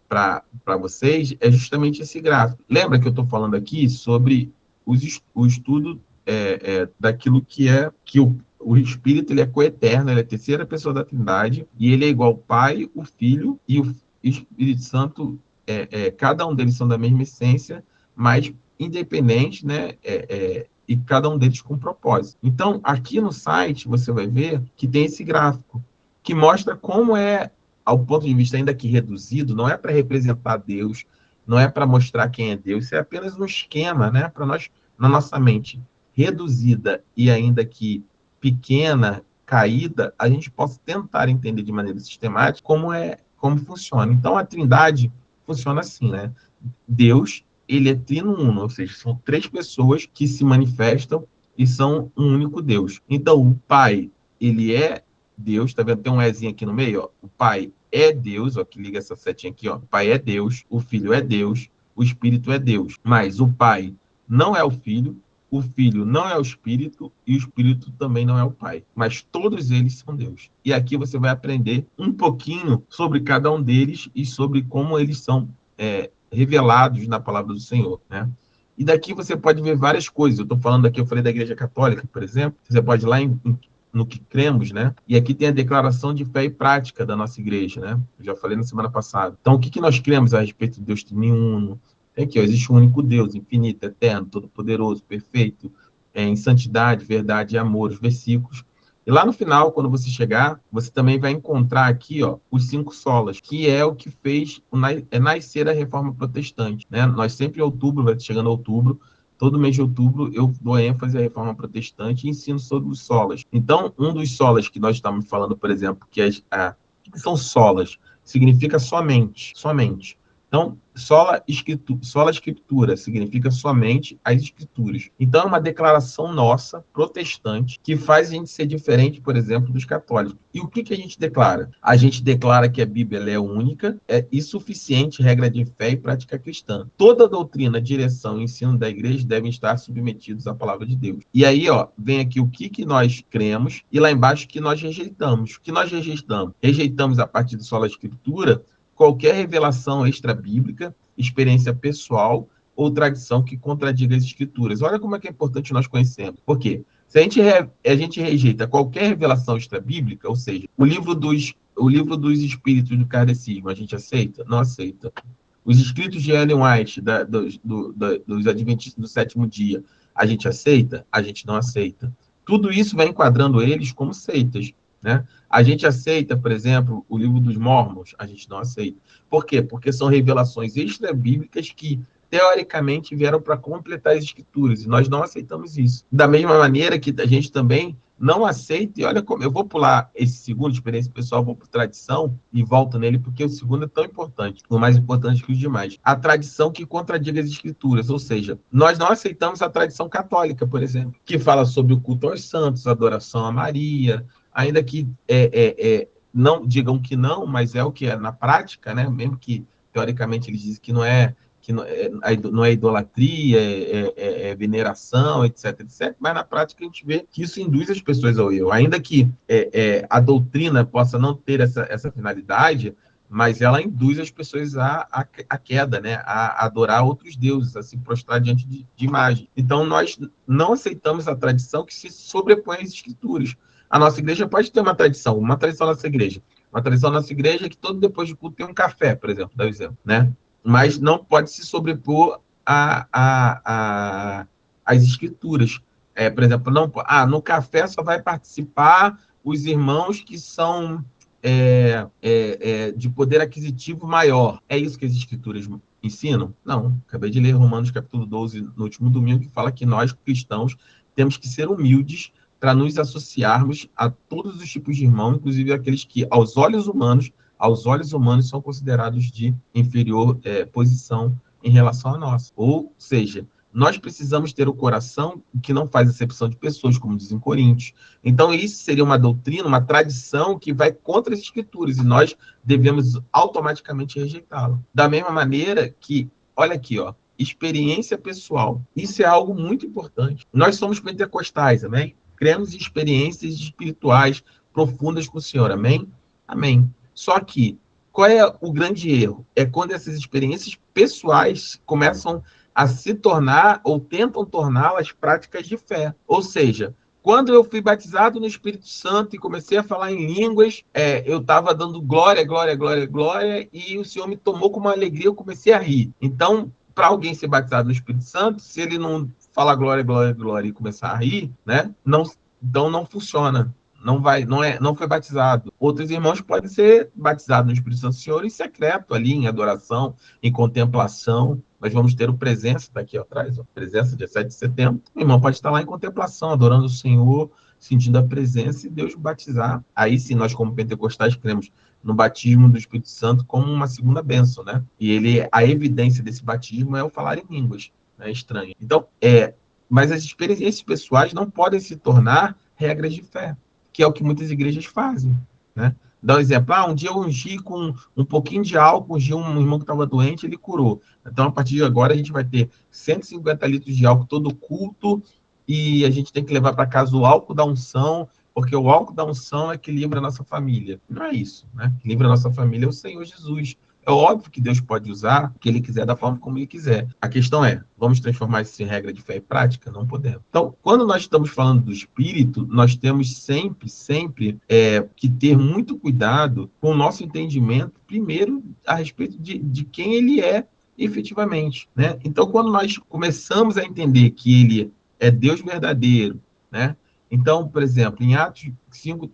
Speaker 1: para vocês é justamente esse gráfico. Lembra que eu estou falando aqui sobre o estudo daquilo que é que o Espírito ele é coeterno, ele é a terceira pessoa da Trindade, e ele é igual ao Pai, o Filho e o Espírito Santo, cada um deles são da mesma essência, mas independente, né, e cada um deles com propósito. Então, aqui no site, você vai ver que tem esse gráfico, que mostra como ao ponto de vista ainda que reduzido, não é para representar Deus, não é para mostrar quem é Deus, isso é apenas um esquema, né, para nós, na nossa mente reduzida e ainda que pequena, caída, a gente possa tentar entender de maneira sistemática como funciona. Então, a Trindade funciona assim, né? Deus, ele é trino uno, ou seja, são 3 pessoas que se manifestam e são um único Deus. Então, o Pai, ele é Deus, tá vendo? Tem um Ezinho aqui no meio, ó. O Pai é Deus, ó, que liga essa setinha aqui, ó. O Pai é Deus, o Filho é Deus, o Espírito é Deus. Mas o Pai não é o Filho não é o Espírito e o Espírito também não é o Pai. Mas todos eles são Deus. E aqui você vai aprender um pouquinho sobre cada um deles e sobre como eles são revelados na palavra do Senhor, né? E daqui você pode ver várias coisas. Eu estou falando aqui, eu falei da Igreja Católica, por exemplo. Você pode ir lá no que cremos, né? E aqui tem a declaração de fé e prática da nossa igreja, né? Eu já falei na semana passada. Então, o que nós cremos a respeito de Deus triuno? Tem aqui, ó, existe um único Deus, infinito, eterno, todo-poderoso, perfeito, em santidade, verdade e amor, os versículos. E lá no final, quando você chegar, você também vai encontrar aqui, ó, os 5 solas, que é o que fez nascer a Reforma Protestante, né? Nós sempre em outubro, vai chegando outubro, todo mês de outubro eu dou ênfase à Reforma Protestante e ensino sobre os solas. Então, um dos solas que nós estamos falando, por exemplo, que são solas, significa somente, somente. Então, sola escritura significa somente as escrituras. Então, é uma declaração nossa, protestante, que faz a gente ser diferente, por exemplo, dos católicos. E o que a gente declara? A gente declara que a Bíblia ela é única, é insuficiente, regra de fé e prática cristã. Toda doutrina, direção e ensino da igreja devem estar submetidos à palavra de Deus. E aí, ó, vem aqui o que nós cremos e lá embaixo o que nós rejeitamos. O que nós rejeitamos? Rejeitamos a partir de sola escritura qualquer revelação extra-bíblica, experiência pessoal ou tradição que contradiga as escrituras. Olha como é que é importante nós conhecermos. Por quê? Se a gente rejeita qualquer revelação extra-bíblica, ou seja, o livro dos espíritos do kardecismo, a gente aceita? Não aceita. Os escritos de Ellen White, dos Adventistas do Sétimo Dia, a gente aceita? A gente não aceita. Tudo isso vai enquadrando eles como seitas, né? A gente aceita, por exemplo, o livro dos Mormons? A gente não aceita. Por quê? Porque são revelações extra-bíblicas que, teoricamente, vieram para completar as escrituras, e nós não aceitamos isso. Da mesma maneira que a gente também não aceita, e olha como, eu vou pular esse segundo, experiência pessoal, vou para tradição, e volto nele, porque o segundo é tão importante, o mais importante que os demais. A tradição que contradiga as escrituras, ou seja, nós não aceitamos a tradição católica, por exemplo, que fala sobre o culto aos santos, a adoração a Maria, ainda que não digam que não, mas é o que é na prática, né? Mesmo que teoricamente eles dizem que não é idolatria, é veneração, etc, etc, mas na prática a gente vê que isso induz as pessoas ao erro. Ainda que a doutrina possa não ter essa finalidade, mas ela induz as pessoas à queda, né? A adorar outros deuses, a se prostrar diante de imagem. Então, nós não aceitamos a tradição que se sobrepõe às escrituras. A nossa igreja pode ter uma tradição da nossa igreja. Uma tradição da nossa igreja é que todo depois de culto tem um café, por exemplo, dá um exemplo, né? Mas não pode se sobrepor às escrituras. Por exemplo, no café só vai participar os irmãos que são de poder aquisitivo maior. É isso que as escrituras ensinam? Não. Acabei de ler Romanos capítulo 12 no último domingo, que fala que nós, cristãos, temos que ser humildes para nos associarmos a todos os tipos de irmãos, inclusive aqueles que, aos olhos humanos, são considerados de inferior posição em relação a nós. Ou seja, nós precisamos ter o coração que não faz acepção de pessoas, como dizem Coríntios. Então, isso seria uma doutrina, uma tradição que vai contra as escrituras, e nós devemos automaticamente rejeitá-la. Da mesma maneira que, olha aqui, ó, experiência pessoal. Isso é algo muito importante. Nós somos pentecostais, amém? Cremos em experiências espirituais profundas com o Senhor, amém? Amém. Só que, qual é o grande erro? É quando essas experiências pessoais começam a se tornar, ou tentam torná-las práticas de fé. Ou seja, quando eu fui batizado no Espírito Santo e comecei a falar em línguas, eu estava dando glória, glória, glória, glória, e o Senhor me tomou com uma alegria, eu comecei a rir. Então, para alguém ser batizado no Espírito Santo, se ele não falar glória, glória, glória e começar a rir, né? Então não funciona. Não foi batizado. Outros irmãos podem ser batizados no Espírito Santo do Senhor em secreto, ali, em adoração, em contemplação. Nós vamos ter o presença daqui atrás, presença dia 7 de setembro. O irmão pode estar lá em contemplação, adorando o Senhor, sentindo a presença e Deus batizar. Aí sim, nós como pentecostais cremos no batismo do Espírito Santo como uma segunda bênção, né? E a evidência desse batismo é o falar em línguas, né? Estranho. Então, mas as experiências pessoais não podem se tornar regras de fé, que é o que muitas igrejas fazem, né? Dá um exemplo, um dia eu ungi com um pouquinho de álcool, ungi um irmão que estava doente, ele curou. Então, a partir de agora, a gente vai ter 150 litros de álcool todo culto, e a gente tem que levar para casa o álcool da unção, porque o álcool da unção é que livra a nossa família. Não é isso, né? Que livra a nossa família é o Senhor Jesus, É óbvio que Deus pode usar o que ele quiser da forma como ele quiser. A questão é, vamos transformar isso em regra de fé e prática? Não podemos. Então, quando nós estamos falando do Espírito, nós temos sempre que ter muito cuidado com o nosso entendimento, primeiro, a respeito de quem ele é efetivamente, né? Então, quando nós começamos a entender que ele é Deus verdadeiro, né? Então, por exemplo, em Atos 5,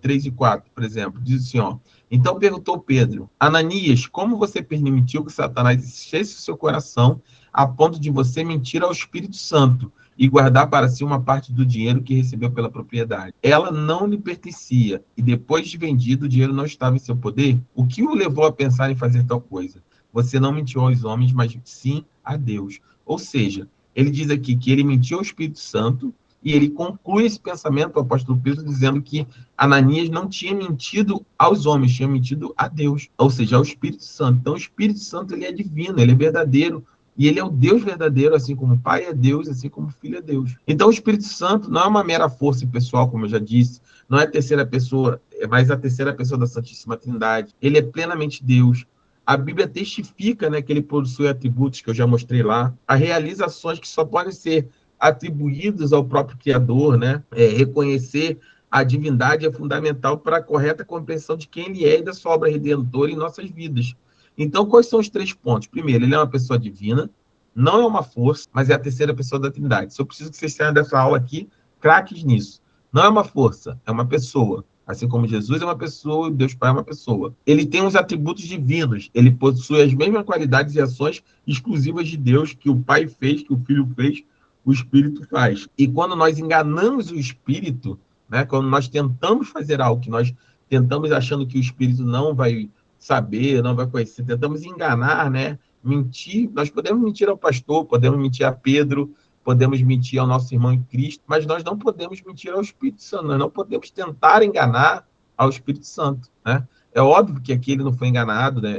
Speaker 1: 3 e 4, por exemplo, diz assim, ó, então perguntou Pedro, Ananias, como você permitiu que Satanás enchesse o seu coração a ponto de você mentir ao Espírito Santo e guardar para si uma parte do dinheiro que recebeu pela propriedade? Ela não lhe pertencia e depois de vendido, o dinheiro não estava em seu poder? O que o levou a pensar em fazer tal coisa? Você não mentiu aos homens, mas sim a Deus. Ou seja, ele diz aqui que ele mentiu ao Espírito Santo e ele conclui esse pensamento, o apóstolo Pedro, dizendo que Ananias não tinha mentido aos homens, tinha mentido a Deus, ou seja, ao Espírito Santo. Então, o Espírito Santo, ele é divino, ele é verdadeiro, e ele é o Deus verdadeiro, assim como o Pai é Deus, assim como o Filho é Deus. Então, o Espírito Santo não é uma mera força pessoal, como eu já disse, não é a terceira pessoa, é mais a terceira pessoa da Santíssima Trindade. Ele é plenamente Deus. A Bíblia testifica, né, que ele possui atributos que eu já mostrei lá, há realizações que só podem ser atribuídos ao próprio Criador, né? Reconhecer a divindade é fundamental para a correta compreensão de quem ele é e da sua obra redentora em nossas vidas. Então, quais são os 3 pontos? Primeiro, ele é uma pessoa divina, não é uma força, mas é a terceira pessoa da Trindade. Se eu preciso que vocês saiam dessa aula aqui, craques nisso. Não é uma força, é uma pessoa. Assim como Jesus é uma pessoa e Deus Pai é uma pessoa. Ele tem os atributos divinos, ele possui as mesmas qualidades e ações exclusivas de Deus que o Pai fez, que o Filho fez, o Espírito faz. E quando nós enganamos o Espírito, né, quando nós tentamos fazer algo que nós tentamos achando que o Espírito não vai saber, não vai conhecer, tentamos enganar, né, mentir, nós podemos mentir ao pastor, podemos mentir a Pedro, podemos mentir ao nosso irmão em Cristo, mas nós não podemos mentir ao Espírito Santo, nós não podemos tentar enganar ao Espírito Santo, né? É óbvio que aqui ele não foi enganado, né?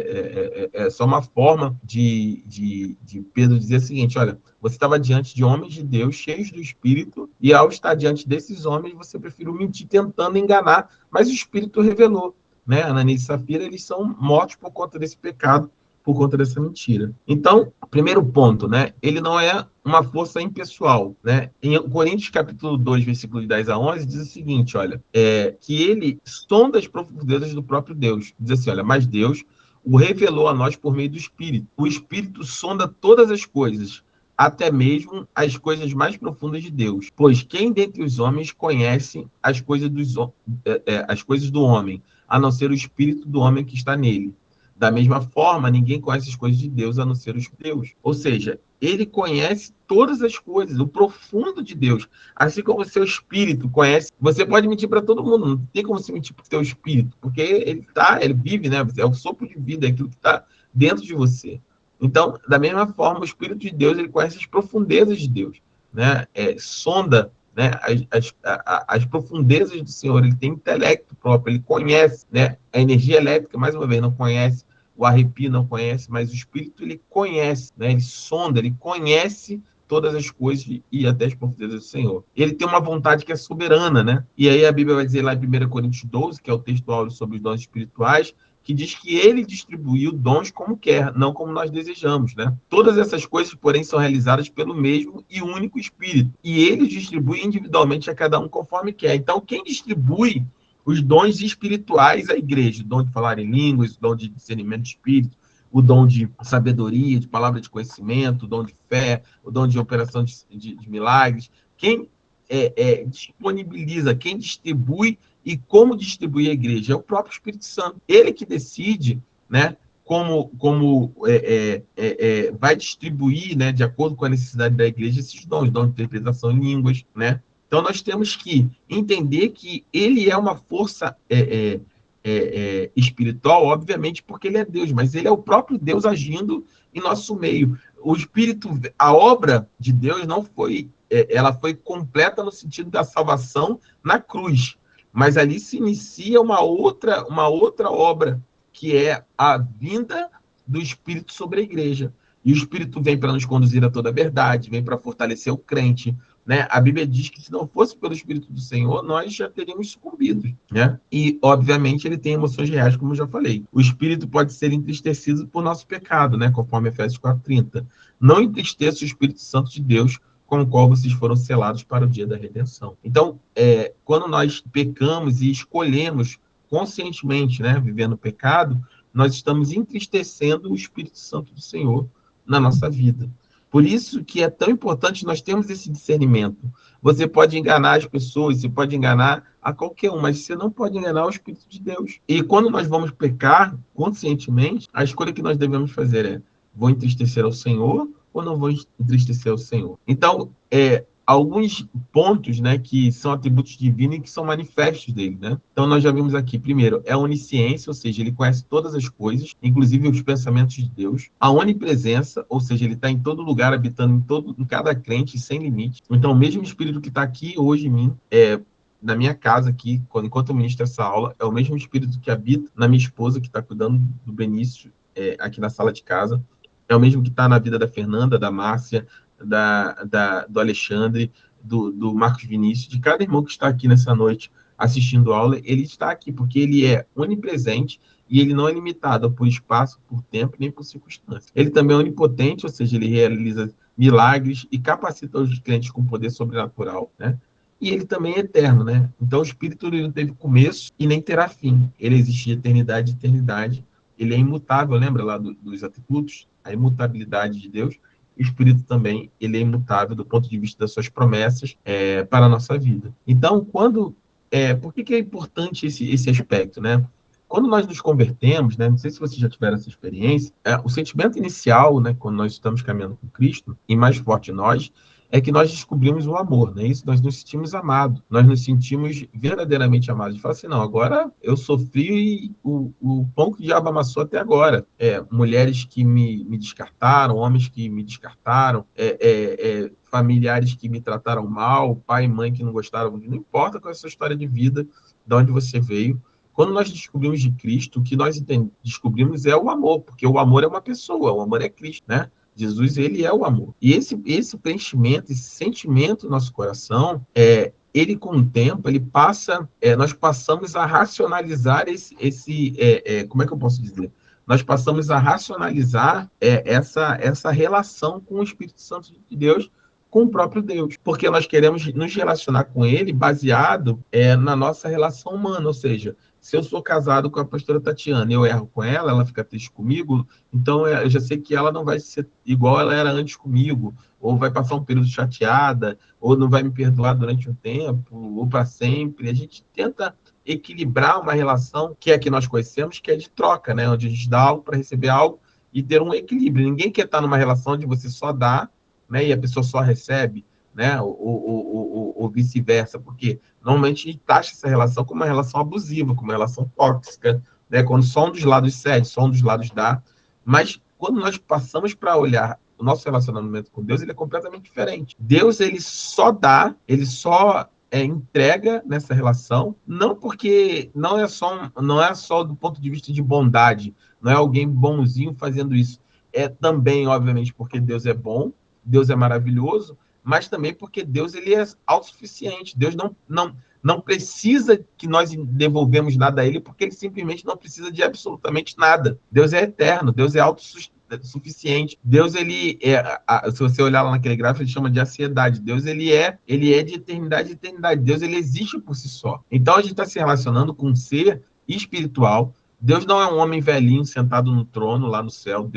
Speaker 1: É só uma forma de Pedro dizer o seguinte, olha, você estava diante de homens de Deus, cheios do Espírito, e ao estar diante desses homens, você preferiu mentir tentando enganar, mas o Espírito revelou, né? Ananias e Safira, eles são mortos por conta desse pecado, por conta dessa mentira. Então, primeiro ponto, né? Ele não é uma força impessoal, né? Em Coríntios capítulo 2, versículos 10 a 11, diz o seguinte, olha, que ele sonda as profundezas do próprio Deus. Diz assim, olha, mas Deus o revelou a nós por meio do Espírito. O Espírito sonda todas as coisas, até mesmo as coisas mais profundas de Deus. Pois quem dentre os homens conhece as coisas do homem, a não ser o Espírito do homem que está nele? Da mesma forma, ninguém conhece as coisas de Deus a não ser os Deus. Ou seja, ele conhece todas as coisas, o profundo de Deus. Assim como o seu espírito conhece. Você pode mentir para todo mundo, não tem como você mentir para o seu espírito, porque ele vive, né? É o sopro de vida, é aquilo que está dentro de você. Então, da mesma forma, o Espírito de Deus, ele conhece as profundezas de Deus, né? Sonda, né, as profundezas do Senhor, ele tem intelecto próprio, ele conhece, né? A energia elétrica, mais uma vez, não conhece, o arrepio não conhece, mas o Espírito, ele conhece, né? Ele sonda, ele conhece todas as coisas e até as profundezas do Senhor. Ele tem uma vontade que é soberana, né? E aí a Bíblia vai dizer lá em 1 Coríntios 12, que é o texto áureo sobre os dons espirituais, que diz que ele distribuiu dons como quer, não como nós desejamos, né? Todas essas coisas, porém, são realizadas pelo mesmo e único Espírito. E ele distribui individualmente a cada um conforme quer. Então, quem distribui os dons espirituais à igreja, o dom de falar em línguas, o dom de discernimento de espírito, o dom de sabedoria, de palavra de conhecimento, o dom de fé, o dom de operação de milagres, quem disponibiliza, quem distribui e como distribuir a igreja é o próprio Espírito Santo. Ele que decide, né, como vai distribuir, né, de acordo com a necessidade da igreja, esses dons, dom de interpretação em línguas, né? Então, nós temos que entender que ele é uma força espiritual, obviamente, porque ele é Deus, mas ele é o próprio Deus agindo em nosso meio. O Espírito, a obra de Deus não foi, ela foi completa no sentido da salvação na cruz, mas ali se inicia uma outra obra, que é a vinda do Espírito sobre a igreja. E o Espírito vem para nos conduzir a toda a verdade, vem para fortalecer o crente, né? A Bíblia diz que se não fosse pelo Espírito do Senhor, nós já teríamos sucumbido, né? E, obviamente, ele tem emoções reais, como eu já falei. O Espírito pode ser entristecido por nosso pecado, né? Conforme Efésios 4:30. Não entristeça o Espírito Santo de Deus, com o qual vocês foram selados para o dia da redenção. Então, quando nós pecamos e escolhemos conscientemente, né, vivendo o pecado, nós estamos entristecendo o Espírito Santo do Senhor na nossa vida. Por isso que é tão importante nós termos esse discernimento. Você pode enganar as pessoas, você pode enganar a qualquer um, mas você não pode enganar o Espírito de Deus. E quando nós vamos pecar conscientemente, a escolha que nós devemos fazer é: vou entristecer ao Senhor ou não vou entristecer ao Senhor? Então, alguns pontos, né, que são atributos divinos e que são manifestos dele, né? Então, nós já vimos aqui, primeiro, é a onisciência, ou seja, ele conhece todas as coisas, inclusive os pensamentos de Deus. A onipresença, ou seja, ele está em todo lugar, habitando em cada crente, sem limite. Então, o mesmo Espírito que está aqui hoje em mim, na minha casa aqui, enquanto eu ministro essa aula, é o mesmo Espírito que habita na minha esposa, que está cuidando do Benício, aqui na sala de casa. É o mesmo que está na vida da Fernanda, da Márcia, do Alexandre, do Marcos Vinícius, de cada irmão que está aqui nessa noite assistindo a aula. Ele está aqui porque ele é onipresente e ele não é limitado por espaço, por tempo, nem por circunstância. Ele também é onipotente, ou seja, ele realiza milagres e capacita os crentes com poder sobrenatural, né? E ele também é eterno, né? Então o Espírito ele não teve começo e nem terá fim. Ele existe de eternidade a eternidade. Ele é imutável, lembra lá dos atributos? A imutabilidade de Deus. O Espírito também, ele é imutável do ponto de vista das suas promessas para a nossa vida. Então, por que é importante esse aspecto, né? Quando nós nos convertemos, né, não sei se vocês já tiveram essa experiência, o sentimento inicial, né, quando nós estamos caminhando com Cristo, e mais forte em nós, é que nós descobrimos o amor, né? Isso, nós nos sentimos amados, nós nos sentimos verdadeiramente amados. A gente fala assim, não, agora eu sofri e o pão que o diabo amassou até agora. Mulheres que me descartaram, homens que me descartaram, familiares que me trataram mal, pai e mãe que não gostaram, não importa qual é a sua história de vida, de onde você veio. Quando nós descobrimos de Cristo, o que nós descobrimos é o amor, porque o amor é uma pessoa, o amor é Cristo, né? Jesus, ele é o amor. E esse preenchimento, esse sentimento no nosso coração, ele com o tempo, ele passa, nós passamos a racionalizar como é que eu posso dizer? Nós passamos a racionalizar essa relação com o Espírito Santo de Deus, com o próprio Deus, porque nós queremos nos relacionar com ele baseado na nossa relação humana, ou seja, se eu sou casado com a pastora Tatiana, eu erro com ela, ela fica triste comigo, então eu já sei que ela não vai ser igual ela era antes comigo, ou vai passar um período chateada, ou não vai me perdoar durante um tempo, ou para sempre. A gente tenta equilibrar uma relação que é a que nós conhecemos, que é de troca, né? Onde a gente dá algo para receber algo e ter um equilíbrio. Ninguém quer estar numa relação onde você só dá, né, e a pessoa só recebe, né, ou vice-versa, porque normalmente a gente taxa essa relação como uma relação abusiva, como uma relação tóxica, né, quando só um dos lados cede, só um dos lados dá, mas quando nós passamos para olhar o nosso relacionamento com Deus, ele é completamente diferente. Deus, ele só dá, ele só entrega nessa relação, não porque não é só do ponto de vista de bondade, não é alguém bonzinho fazendo isso, é também, obviamente, porque Deus é bom, Deus é maravilhoso, mas também porque Deus ele é autossuficiente. Deus não precisa que nós devolvemos nada a ele, porque ele simplesmente não precisa de absolutamente nada. Deus é eterno, Deus é autossuficiente. Deus, se você olhar lá naquele gráfico, ele chama de aciedade. Deus, ele é de eternidade a eternidade. Deus, ele existe por si só. Então, a gente está se relacionando com um ser espiritual. Deus não é um homem velhinho sentado no trono lá no céu.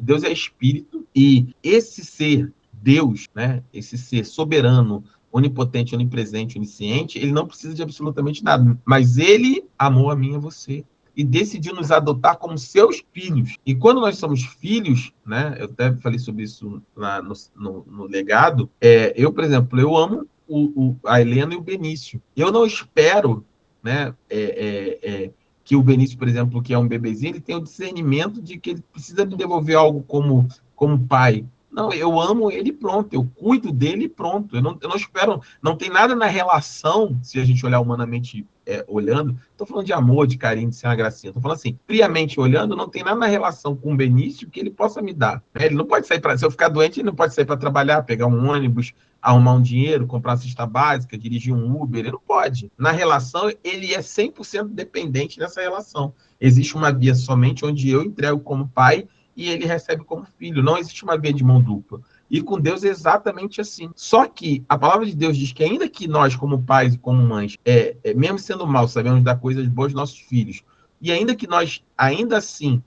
Speaker 1: Deus é espírito, e esse ser, Deus, né, esse ser soberano, onipotente, onipresente, onisciente, ele não precisa de absolutamente nada, mas ele amou a mim e a você, e decidiu nos adotar como seus filhos. E quando nós somos filhos, né, eu até falei sobre isso lá no legado, eu, por exemplo, eu amo a Helena e o Benício. Eu não espero, né, que o Benício, por exemplo, que é um bebezinho, ele tem o discernimento de que ele precisa me devolver algo como pai, Não, eu amo ele e pronto, eu cuido dele e pronto. Eu não espero, não tem nada na relação, se a gente olhar humanamente olhando, estou falando de amor, de carinho, de ser uma gracinha, estou falando assim, friamente olhando, não tem nada na relação com o Benício que ele possa me dar. Ele não pode sair para, se eu ficar doente, ele não pode sair para trabalhar, pegar um ônibus, arrumar um dinheiro, comprar uma cesta básica, dirigir um Uber, ele não pode. Na relação, ele é 100% dependente dessa relação. Existe uma via somente onde eu entrego como pai e ele recebe como filho. Não existe uma via de mão dupla. E com Deus é exatamente assim. Só que a palavra de Deus diz que ainda que nós, como pais e como mães, mesmo sendo mal, sabemos dar coisas boas aos nossos filhos, e ainda que nós, ainda assim,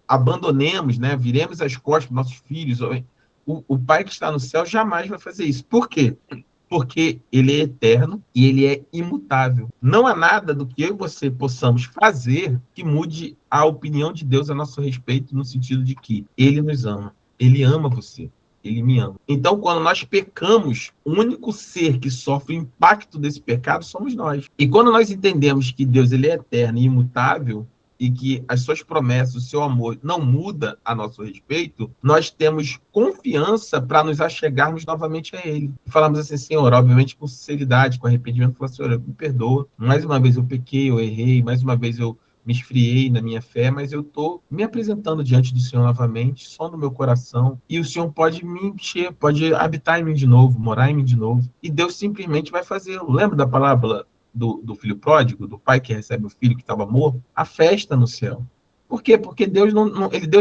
Speaker 1: abandonemos, né, viremos as costas para nossos filhos, o pai que está no céu jamais vai fazer isso. Por quê? Porque ele é eterno e ele é imutável. Não há nada do que eu e você possamos fazer que mude a opinião de Deus a nosso respeito, no sentido de que ele nos ama, ele ama você, ele me ama. Então, quando nós pecamos, o único ser que sofre o impacto desse pecado somos nós. E quando nós entendemos que Deus ele é eterno e imutável, e que as suas promessas, o seu amor não muda a nosso respeito, nós temos confiança para nos achegarmos novamente a Ele. E falamos assim, Senhor, obviamente com sinceridade, com arrependimento, falamos, Senhor, me perdoa. Mais uma vez eu pequei, eu errei, mais uma vez eu me esfriei na minha fé, mas eu estou me apresentando diante do Senhor novamente, só no meu coração, e o Senhor pode me encher, pode habitar em mim de novo, morar em mim de novo, e Deus simplesmente vai fazê-lo. Lembra da palavra do filho pródigo, do pai que recebe o filho que estava morto? A festa no céu. Por quê? Porque Deus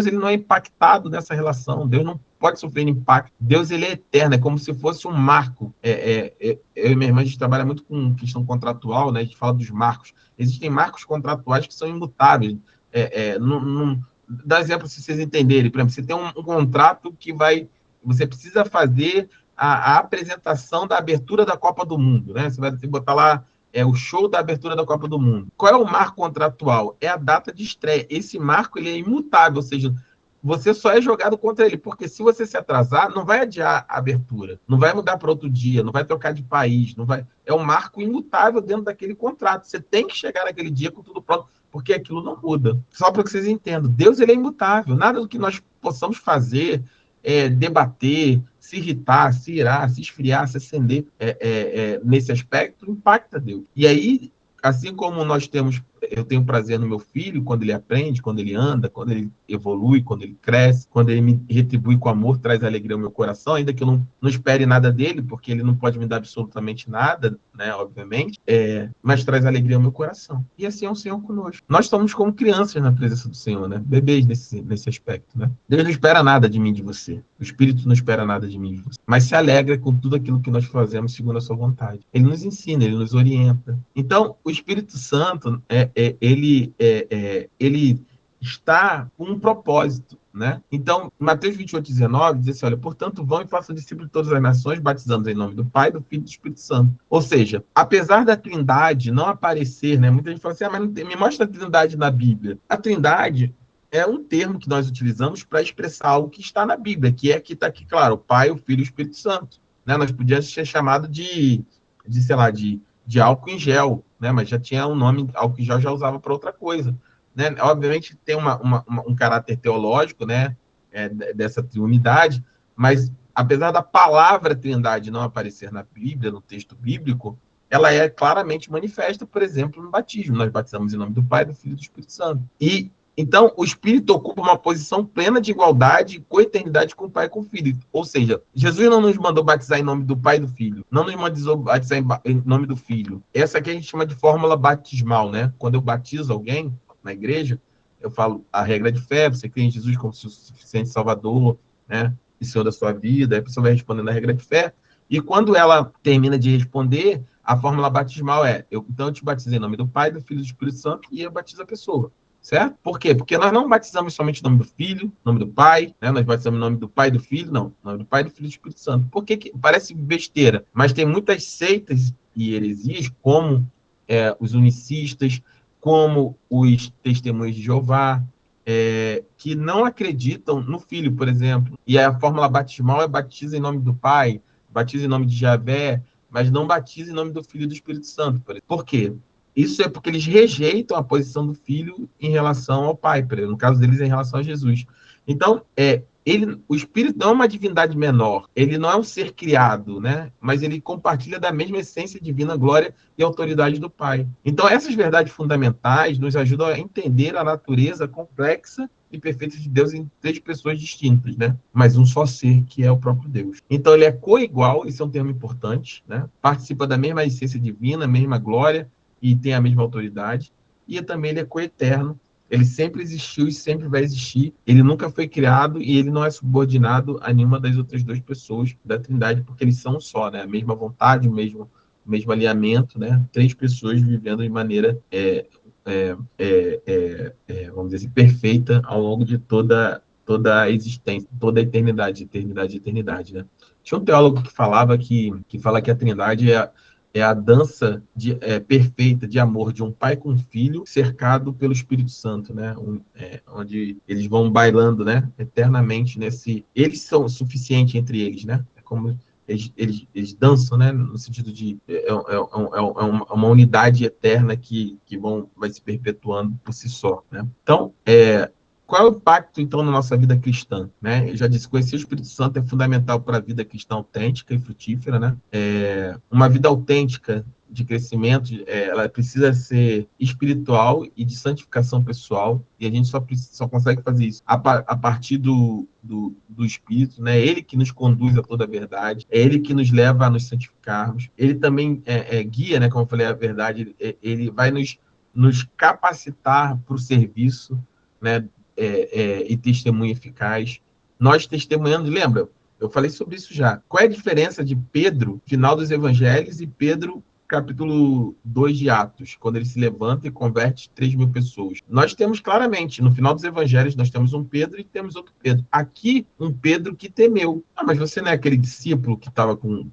Speaker 1: ele não é impactado nessa relação. Deus não pode sofrer impacto. Deus ele é eterno, é como se fosse um marco. Eu e minha irmã, a gente trabalha muito com questão contratual, né? A gente fala dos marcos. Existem marcos contratuais que são imutáveis. Dá exemplo se vocês entenderem. Por exemplo, você tem um contrato que você precisa fazer a apresentação da abertura da Copa do Mundo, né? Você vai botar lá o show da abertura da Copa do Mundo. Qual é o marco contratual? É a data de estreia. Esse marco ele é imutável, ou seja, você só é jogado contra ele, porque se você se atrasar, não vai adiar a abertura, não vai mudar para outro dia, não vai trocar de país, não vai. É um marco imutável dentro daquele contrato. Você tem que chegar naquele dia com tudo pronto, porque aquilo não muda. Só para que vocês entendam, Deus ele é imutável. Nada do que nós possamos fazer, debater, se irritar, se irar, se esfriar, se acender nesse aspecto, impacta Deus. E aí, assim como eu tenho prazer no meu filho, quando ele aprende, quando ele anda, quando ele evolui, quando ele cresce, quando ele me retribui com amor, traz alegria ao meu coração, ainda que eu não espere nada dele, porque ele não pode me dar absolutamente nada, né, obviamente, mas traz alegria ao meu coração. E assim é o Senhor conosco. Nós estamos como crianças na presença do Senhor, né? Bebês nesse aspecto, né? Deus não espera nada de mim, de você. O Espírito não espera nada de mim, de você. Mas se alegra com tudo aquilo que nós fazemos segundo a sua vontade. Ele nos ensina, ele nos orienta. Então, o Espírito Santo, ele está com um propósito, né? Então, Mateus 28:19 diz assim, olha, portanto, vão e façam discípulos de todas as nações, batizando em nome do Pai, do Filho e do Espírito Santo. Ou seja, apesar da Trindade não aparecer, né? Muita gente fala assim, mas não tem, me mostra a Trindade na Bíblia. A Trindade é um termo que nós utilizamos para expressar algo que está na Bíblia, que está aqui, claro, o Pai, o Filho e o Espírito Santo. Né? Nós podíamos ser chamado de álcool em gel, né? Mas já tinha um nome, álcool em gel já usava para outra coisa. Né? Obviamente tem um caráter teológico, né? Dessa triunidade, mas apesar da palavra trindade não aparecer na Bíblia, no texto bíblico, ela é claramente manifesta, por exemplo, no batismo. Nós batizamos em nome do Pai, do Filho e do Espírito Santo. Então, o Espírito ocupa uma posição plena de igualdade e coeternidade com o Pai e com o Filho. Ou seja, Jesus não nos mandou batizar em nome do Pai e do Filho. Não nos mandou batizar em nome do Filho. Essa aqui a gente chama de fórmula batismal, né? Quando eu batizo alguém na igreja, eu falo a regra de fé, você crê em Jesus como seu suficiente Salvador, né? E Senhor da sua vida. Aí a pessoa vai respondendo a regra de fé. E quando ela termina de responder, a fórmula batismal então eu te batizo em nome do Pai, do Filho e do Espírito Santo, e eu batizo a pessoa. Certo? Por quê? Porque nós não batizamos somente em nome do Filho, em nome do Pai, né? Nós batizamos em nome do Pai e do Filho, não. Em nome do Pai, do Filho e do Espírito Santo. Por que parece besteira? Mas tem muitas seitas e heresias, como os unicistas, como os testemunhos de Jeová, que não acreditam no Filho, por exemplo. E a fórmula batismal batiza em nome do Pai, batiza em nome de Javé, mas não batiza em nome do Filho e do Espírito Santo. Por quê? Isso é porque eles rejeitam a posição do Filho em relação ao Pai, no caso deles, em relação a Jesus. Então, o Espírito não é uma divindade menor, ele não é um ser criado, né? Mas ele compartilha da mesma essência divina, glória e autoridade do Pai. Então, essas verdades fundamentais nos ajudam a entender a natureza complexa e perfeita de Deus em três pessoas distintas, né? Mas um só ser, que é o próprio Deus. Então, ele é coigual, esse é um termo importante, né? Participa da mesma essência divina, mesma glória e tem a mesma autoridade. E também ele é coeterno, ele sempre existiu e sempre vai existir. Ele nunca foi criado e ele não é subordinado a nenhuma das outras duas pessoas da Trindade, porque eles são um só, né? A mesma vontade, o mesmo alinhamento, né? Três pessoas vivendo de maneira, vamos dizer assim, perfeita ao longo de toda a existência, toda a eternidade, né? Tinha um teólogo que fala que a Trindade é a dança perfeita de amor de um pai com um filho cercado pelo Espírito Santo, né? Onde eles vão bailando, né? Eternamente nesse... Eles são suficientes entre eles, né? É como eles dançam, né? No sentido de... uma unidade eterna que vai se perpetuando por si só, né? Então, qual é o impacto, então, na nossa vida cristã? Né? Eu já disse, conhecer o Espírito Santo é fundamental para a vida cristã autêntica e frutífera. Né? Uma vida autêntica de crescimento, ela precisa ser espiritual e de santificação pessoal, e a gente só consegue fazer isso a partir do Espírito, né? Ele que nos conduz a toda a verdade, é Ele que nos leva a nos santificarmos. Ele também guia, né? Como eu falei, a verdade, ele vai nos capacitar para o serviço, né? E testemunho eficaz. Nós testemunhando, lembra? Eu falei sobre isso já. Qual é a diferença de Pedro, final dos evangelhos, e Pedro, capítulo 2 de Atos, quando ele se levanta e converte 3.000 pessoas? Nós temos claramente, no final dos evangelhos, nós temos um Pedro e temos outro Pedro. Aqui, um Pedro que temeu. Mas você não é aquele discípulo que estava com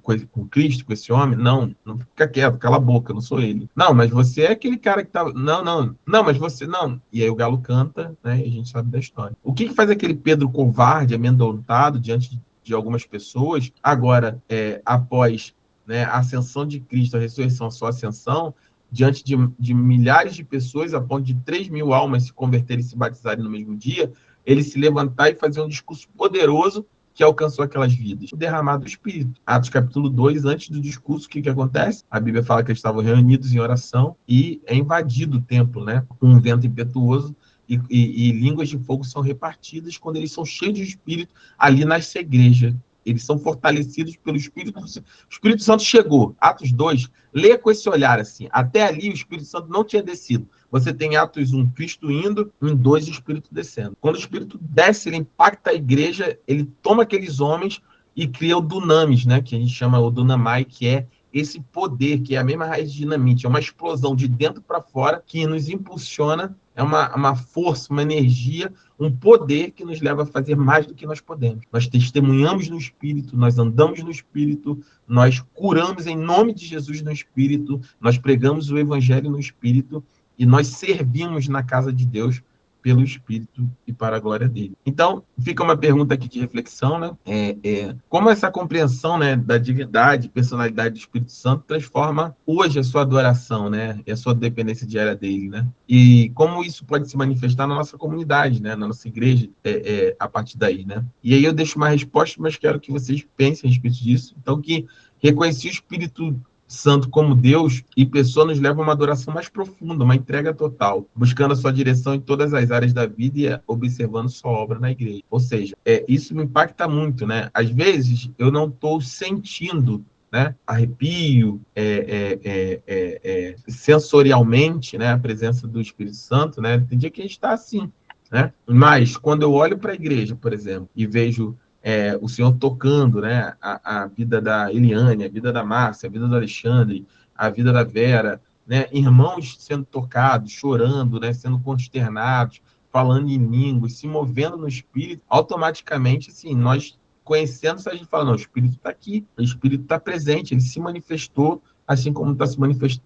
Speaker 1: Cristo, com esse homem? Não fica quieto, cala a boca, não sou ele. Não, mas você é aquele cara que estava... Não, mas você... Não. E aí o galo canta, né? E a gente sabe da história. O que faz aquele Pedro covarde, amedrontado, diante de algumas pessoas, agora, após, né, a ascensão de Cristo, a ressurreição, a sua ascensão, diante de milhares de pessoas, a ponto de 3.000 almas se converterem e se batizarem no mesmo dia, ele se levantar e fazer um discurso poderoso que alcançou aquelas vidas. O derramado do Espírito. Atos capítulo 2, antes do discurso, o que acontece? A Bíblia fala que eles estavam reunidos em oração e é invadido o templo, né? Com um vento impetuoso, e línguas de fogo são repartidas quando eles são cheios de Espírito. Ali nasce a igreja. Eles são fortalecidos pelo Espírito. O Espírito Santo chegou. Atos 2, leia com esse olhar assim. Até ali o Espírito Santo não tinha descido. Você tem Atos 1, Cristo indo, em 2, o Espírito descendo. Quando o Espírito desce, ele impacta a igreja, ele toma aqueles homens e cria o dunamis, né? Que a gente chama o dunamai, que é esse poder, que é a mesma raiz de dinamite. É uma explosão de dentro para fora que nos impulsiona. É uma força, uma energia, um poder que nos leva a fazer mais do que nós podemos. Nós testemunhamos no Espírito, nós andamos no Espírito, nós curamos em nome de Jesus no Espírito, nós pregamos o Evangelho no Espírito e nós servimos na casa de Deus pelo Espírito e para a glória dele. Então, fica uma pergunta aqui de reflexão, né? Como essa compreensão, né, da divindade, personalidade do Espírito Santo transforma hoje a sua adoração, né? E a sua dependência diária dele, né? E como isso pode se manifestar na nossa comunidade, né? Na nossa igreja, a partir daí, né? E aí eu deixo uma resposta, mas quero que vocês pensem a respeito disso. Então, que reconhecer o Espírito Santo como Deus e pessoa nos leva a uma adoração mais profunda, uma entrega total, buscando a sua direção em todas as áreas da vida e observando sua obra na igreja. Ou seja, isso me impacta muito, né? Às vezes, eu não estou sentindo, né, arrepio, sensorialmente, né, a presença do Espírito Santo, né? Tem dia que a gente está assim, né? Mas, quando eu olho para a igreja, por exemplo, e vejo o Senhor tocando, né, a vida da Eliane, a vida da Márcia, a vida do Alexandre, a vida da Vera, né, irmãos sendo tocados, chorando, né, sendo consternados, falando em línguas, se movendo no Espírito, automaticamente, assim, nós conhecendo, a gente fala, não, o Espírito está aqui, o Espírito está presente, ele se manifestou, assim como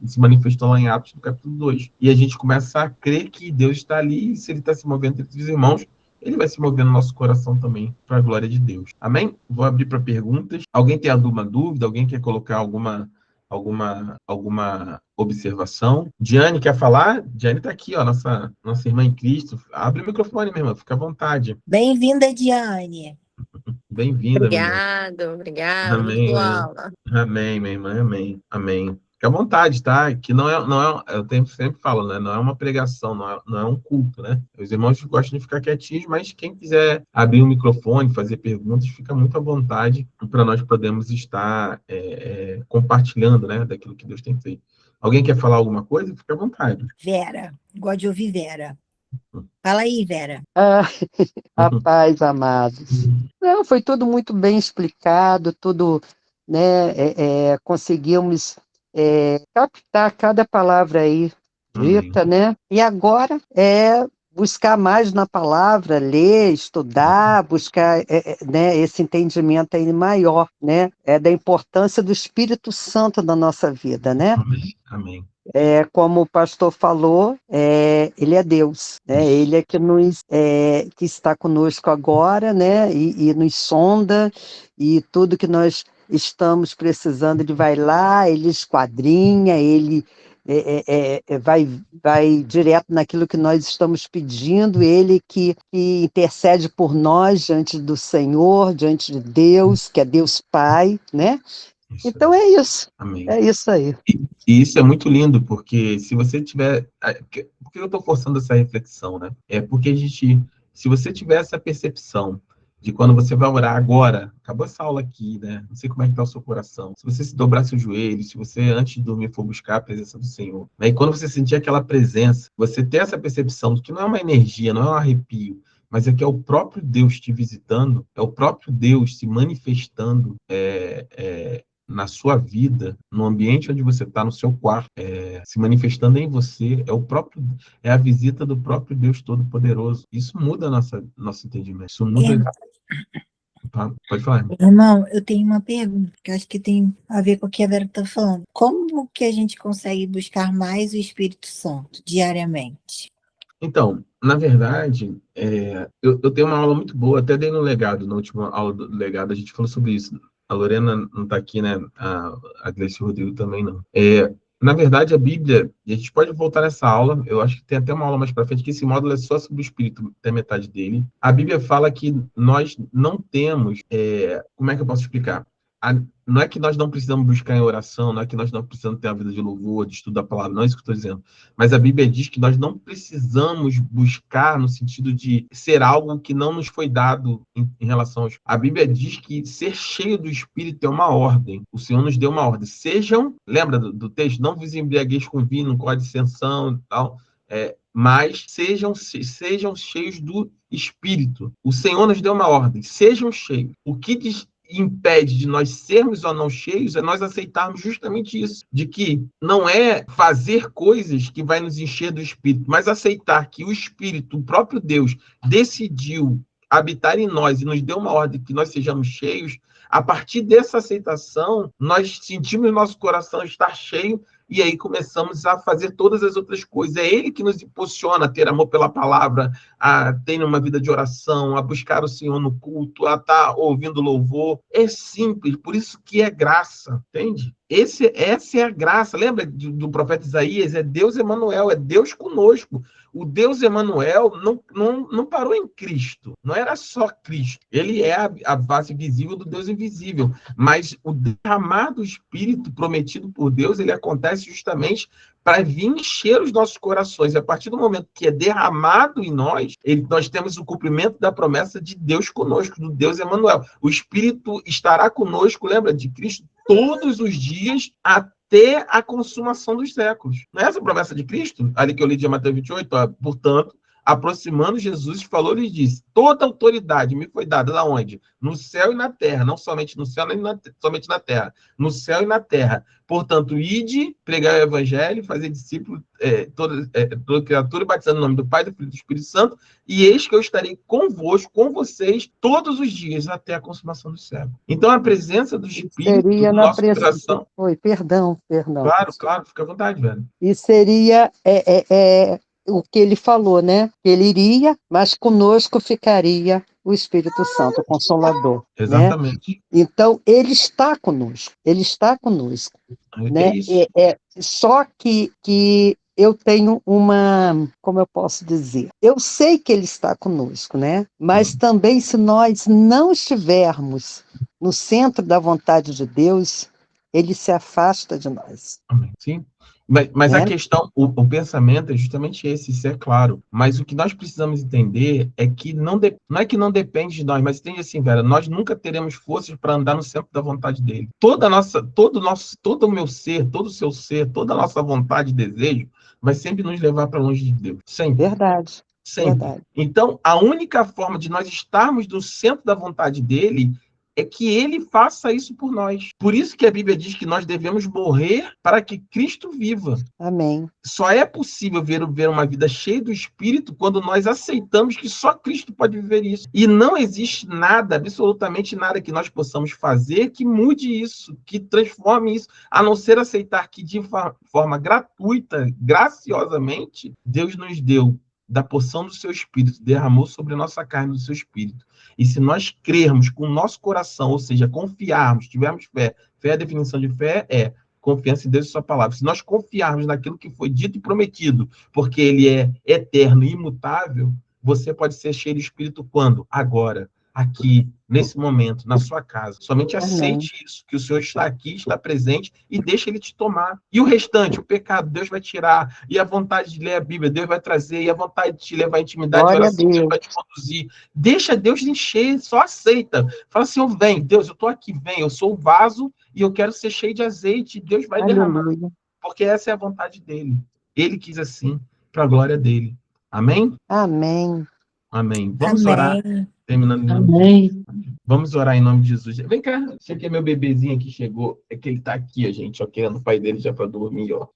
Speaker 1: se manifestou lá em Atos, no capítulo 2. E a gente começa a crer que Deus está ali, e se ele está se movendo entre os irmãos, ele vai se mover no nosso coração também, para a glória de Deus. Amém? Vou abrir para perguntas. Alguém tem alguma dúvida? Alguém quer colocar alguma alguma observação? Diane, quer falar? Diane está aqui, ó, nossa irmã em Cristo. Abre o microfone, minha irmã, fica à vontade.
Speaker 4: Bem-vinda, Diane.
Speaker 1: Bem-vinda, minha irmã.
Speaker 4: Obrigada, muito
Speaker 1: Amém,
Speaker 4: boa
Speaker 1: minha irmã.
Speaker 4: aula.
Speaker 1: Amém, minha irmã, amém, amém. Fique à vontade, tá? Que sempre falo, né? Não é uma pregação, não é um culto, né? Os irmãos gostam de ficar quietinhos, mas quem quiser abrir o microfone, fazer perguntas, fica muito à vontade para nós podermos estar compartilhando, né? Daquilo que Deus tem feito. Alguém quer falar alguma coisa? Fica à vontade.
Speaker 4: Vera, gosto de ouvir Vera. Fala aí, Vera.
Speaker 5: A paz, amados. Não, foi tudo muito bem explicado, tudo, né, conseguimos captar cada palavra aí dita, né? E agora é buscar mais na palavra, ler, estudar, buscar né, esse entendimento aí maior, né? Da importância do Espírito Santo na nossa vida, né?
Speaker 1: Amém, amém.
Speaker 5: Como o pastor falou, ele é Deus, né? Ele é que está conosco agora, né? E nos sonda, e tudo que nós estamos precisando, ele vai lá, ele esquadrinha, ele vai direto naquilo que nós estamos pedindo, ele que intercede por nós diante do Senhor, diante de Deus, que é Deus Pai, né? Então é isso.
Speaker 1: Amém.
Speaker 5: É isso aí.
Speaker 1: E isso é muito lindo, porque se você tiver... Por que eu estou forçando essa reflexão, né? É porque se você tiver essa percepção de quando você vai orar agora, acabou essa aula aqui, né? Não sei como é que está o seu coração. Se você se dobrar seu joelho, se você antes de dormir for buscar a presença do Senhor, né? E quando você sentir aquela presença, você ter essa percepção de que não é uma energia, não é um arrepio, mas é que é o próprio Deus te visitando, é o próprio Deus se manifestando na sua vida, no ambiente onde você está, no seu quarto, se manifestando em você, é a visita do próprio Deus Todo-Poderoso. Isso muda nosso entendimento. Isso muda. Pode falar.
Speaker 4: Irmão, eu tenho uma pergunta, que eu acho que tem a ver com o que a Vera está falando. Como que a gente consegue buscar mais o Espírito Santo diariamente?
Speaker 1: Então, na verdade, eu tenho uma aula muito boa, até dei no legado, na última aula do legado, a gente falou sobre isso. A Lorena não está aqui, né? A Gleice Rodrigo também não. Na verdade, a Bíblia, e a gente pode voltar nessa aula, eu acho que tem até uma aula mais para frente, que esse módulo é só sobre o Espírito, até metade dele. A Bíblia fala que nós não temos, como é que eu posso explicar? Não é que nós não precisamos buscar em oração, não é que nós não precisamos ter a vida de louvor, de estudo da palavra, não é isso que eu estou dizendo. Mas a Bíblia diz que nós não precisamos buscar no sentido de ser algo que não nos foi dado em relação aos... A Bíblia diz que ser cheio do Espírito é uma ordem. O Senhor nos deu uma ordem. Lembra do texto? Não vos embriagueis com vinho, com a dissensão e tal. Mas sejam cheios do Espírito. O Senhor nos deu uma ordem. Sejam cheios. O que impede de nós sermos ou não cheios é nós aceitarmos justamente isso, de que não é fazer coisas que vai nos encher do Espírito, mas aceitar que o Espírito, o próprio Deus, decidiu habitar em nós e nos deu uma ordem que nós sejamos cheios. A partir dessa aceitação, nós sentimos no nosso coração estar cheio e aí começamos a fazer todas as outras coisas. É Ele que nos impulsiona a ter amor pela palavra, a ter uma vida de oração, a buscar o Senhor no culto, a estar ouvindo louvor. É simples, por isso que é graça, entende? Essa é a graça. Lembra do profeta Isaías? É Deus Emanuel, é Deus conosco. O Deus Emanuel não parou em Cristo, não era só Cristo. Ele é a face visível do Deus invisível, mas o derramar do Espírito prometido por Deus, ele acontece justamente para vir encher os nossos corações. E a partir do momento que é derramado em nós, nós temos o cumprimento da promessa de Deus conosco, do Deus Emanuel. O Espírito estará conosco, lembra, de Cristo, todos os dias, até a consumação dos séculos. Não é essa a promessa de Cristo? Ali que eu li de Mateus 28, portanto, aproximando Jesus, falou-lhe e disse: toda autoridade me foi dada da onde? No céu e na terra, não somente no céu, nem somente na terra, no céu e na terra. Portanto, ide, pregar o evangelho, fazer discípulos, toda criatura, batizando no nome do Pai, do Filho e do Espírito Santo, e eis que eu estarei convosco, com vocês, todos os dias, até a consumação do século. Então, a presença do Espírito no nosso coração...
Speaker 5: Oi, perdão.
Speaker 1: Claro, fica à vontade, velho.
Speaker 5: E seria o que ele falou, né? Ele iria, mas conosco ficaria o o Espírito Santo, o Consolador, né?
Speaker 1: Exatamente.
Speaker 5: Então, ele está conosco,
Speaker 1: É
Speaker 5: né?
Speaker 1: isso.
Speaker 5: Só que eu tenho como eu posso dizer? Eu sei que ele está conosco, né? Mas também, se nós não estivermos no centro da vontade de Deus, ele se afasta de nós,
Speaker 1: Amém. Sim. Mas a
Speaker 5: né?
Speaker 1: questão, o pensamento é justamente esse, isso é claro. Mas o que nós precisamos entender é que não é que não depende de nós, mas entende assim, Vera, nós nunca teremos forças para andar no centro da vontade dele. Todo o meu ser, todo o seu ser, toda a nossa vontade e desejo vai sempre nos levar para longe de Deus. Sempre.
Speaker 5: Verdade,
Speaker 1: Sempre.
Speaker 5: verdade.
Speaker 1: Então, a única forma de nós estarmos no centro da vontade dele é que ele faça isso por nós. Por isso que a Bíblia diz que nós devemos morrer para que Cristo viva.
Speaker 5: Amém.
Speaker 1: Só é possível ver uma vida cheia do Espírito quando nós aceitamos que só Cristo pode viver isso. E não existe nada, absolutamente nada que nós possamos fazer que mude isso, que transforme isso, a não ser aceitar que de forma gratuita, graciosamente, Deus nos deu da porção do seu Espírito, derramou sobre a nossa carne do seu Espírito. E se nós crermos com o nosso coração, ou seja, confiarmos, tivermos fé, a definição de fé é confiança em Deus e sua palavra. Se nós confiarmos naquilo que foi dito e prometido, porque ele é eterno e imutável, você pode ser cheio do Espírito quando? Agora, aqui, nesse momento, na sua casa. Somente aceite isso, que o Senhor está aqui, está presente, e deixa ele te tomar. E o restante, o pecado, Deus vai tirar, e a vontade de ler a Bíblia, Deus vai trazer, e a vontade de te levar à intimidade de
Speaker 5: Glória a
Speaker 1: oração, Deus
Speaker 5: Deus.
Speaker 1: vai te conduzir. Deixa Deus encher, só aceita. Fala assim, vem, Deus, eu estou aqui, vem, eu sou o vaso, e eu quero ser cheio de azeite, Deus vai derramar,
Speaker 5: Aleluia.
Speaker 1: porque essa é a vontade dele. Ele quis assim, para a glória dele. Amém?
Speaker 5: Amém.
Speaker 1: Amém. Vamos orar,
Speaker 4: Amém.
Speaker 1: terminando em nome de Jesus. Vamos orar em nome de Jesus. Vem cá, esse aqui é meu bebezinho que chegou, é que ele tá aqui, a gente, ó, querendo o pai dele já para dormir, ó.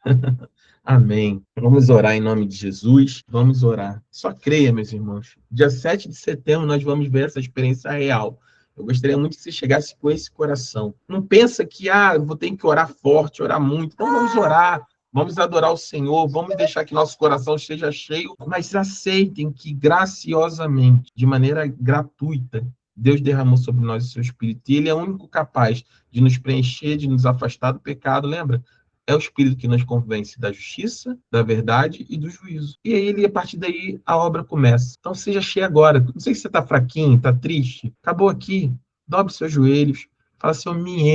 Speaker 1: Amém. Vamos orar em nome de Jesus. Vamos orar. Só creia, meus irmãos. Dia 7 de setembro nós vamos ver essa experiência real. Eu gostaria muito que você chegasse com esse coração. Não pensa que, eu vou ter que orar forte, orar muito. Então vamos orar. Vamos adorar o Senhor, vamos deixar que nosso coração esteja cheio, mas aceitem que graciosamente, de maneira gratuita, Deus derramou sobre nós o seu Espírito. E Ele é o único capaz de nos preencher, de nos afastar do pecado, lembra? É o Espírito que nos convence da justiça, da verdade e do juízo. E aí, a partir daí, a obra começa. Então, seja cheio agora. Não sei se você está fraquinho, está triste. Acabou aqui. Dobre seus joelhos. Fala, Senhor, me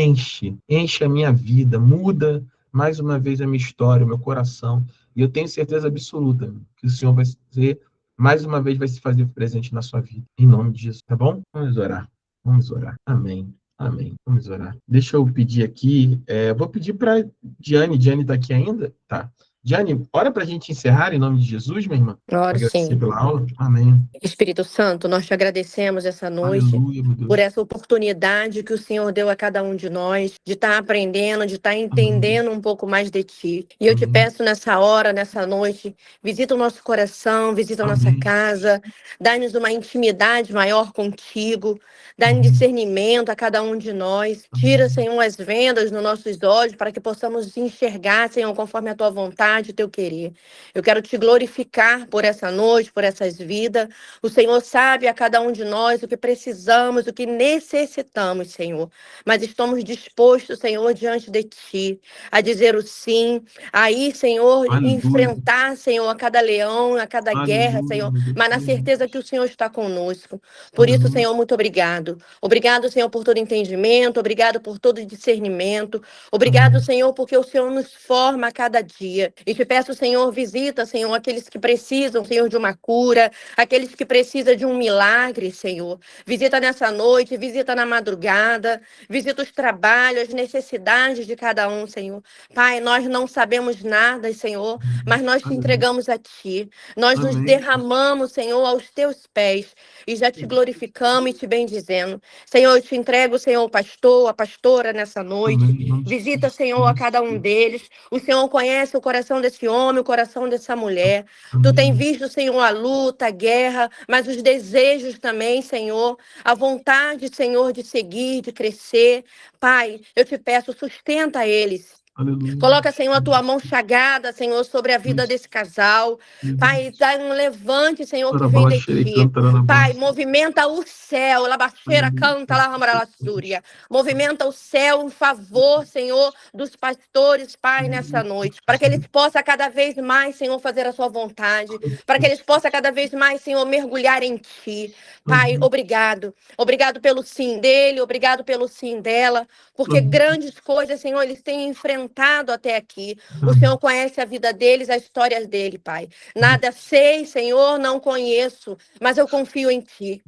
Speaker 1: enche a minha vida, muda mais uma vez a minha história, o meu coração. E eu tenho certeza absoluta que o Senhor vai ser, mais uma vez, vai se fazer presente na sua vida. Em nome de Jesus, tá bom? Vamos orar. Vamos orar. Amém. Amém. Vamos orar. Deixa eu pedir aqui. Vou pedir para Diane. Diane está aqui ainda? Tá. Diane, ora para a gente encerrar em nome de Jesus, minha irmã.
Speaker 6: Oro
Speaker 1: Agradecer
Speaker 6: sim.
Speaker 1: pela aula. Amém.
Speaker 6: Espírito Santo, nós te agradecemos essa noite
Speaker 1: Aleluia, meu Deus.
Speaker 6: por essa oportunidade que o Senhor deu a cada um de nós, de estar aprendendo, de estar entendendo um pouco mais de Ti. E eu te peço nessa hora, nessa noite, visita o nosso coração, visita a nossa
Speaker 1: Amém.
Speaker 6: casa, dá-nos uma intimidade maior contigo, dá-nos discernimento a cada um de nós. Tira, Senhor, as vendas nos nossos olhos para que possamos enxergar, Senhor, conforme a Tua vontade e o Teu querer. Eu quero Te glorificar por essa noite, por essas vidas. O Senhor sabe a cada um de nós o que precisamos, o que necessitamos, Senhor. Mas estamos dispostos, Senhor, diante de Ti, a dizer o sim, a ir, Senhor,
Speaker 1: Aleluia.
Speaker 6: enfrentar, Senhor, a cada leão, a cada guerra,
Speaker 1: Aleluia,
Speaker 6: Senhor,
Speaker 1: meu Deus.
Speaker 6: mas na certeza que o Senhor está conosco. Por isso, Senhor, muito obrigado. Obrigado, Senhor, por todo entendimento, obrigado por todo discernimento. Obrigado, Senhor, porque o Senhor nos forma a cada dia. E te peço, Senhor, visita, Senhor, aqueles que precisam, Senhor, de uma cura, aqueles que precisam de um milagre, Senhor. Visita nessa noite, visita na madrugada, visita os trabalhos, as necessidades de cada um, Senhor. Pai, nós não sabemos nada, Senhor, mas nós te entregamos a Ti. Nós nos derramamos, Senhor, aos Teus pés e já te glorificamos e te bendizendo. Senhor, eu te entrego, Senhor, o pastor, a pastora nessa noite. Visita, Senhor, a cada um deles. O Senhor conhece o coração desse homem, o coração dessa mulher. Tu tem visto, Senhor, a luta, a guerra, mas os desejos também, Senhor, a vontade, Senhor, de seguir, de crescer. Pai, eu te peço, sustenta eles.
Speaker 1: Aleluia.
Speaker 6: Coloca, Senhor, a tua mão chagada, Senhor, sobre a vida desse casal. Pai, dá um levante, Senhor, que vem de ti. Pai, movimenta o céu. Labaxeira canta lá, Ramaralassúria. Movimenta o céu em favor, Senhor, dos pastores, Pai, nessa noite. Para que eles possam cada vez mais, Senhor, fazer a sua vontade. Para que eles possam cada vez mais, Senhor, mergulhar em ti. Pai, obrigado. Obrigado pelo sim dele, obrigado pelo sim dela. Porque grandes coisas, Senhor, eles têm enfrentado até aqui. O Senhor conhece a vida deles, a história dele, Pai. Nada sei, Senhor, não conheço, mas eu confio em ti.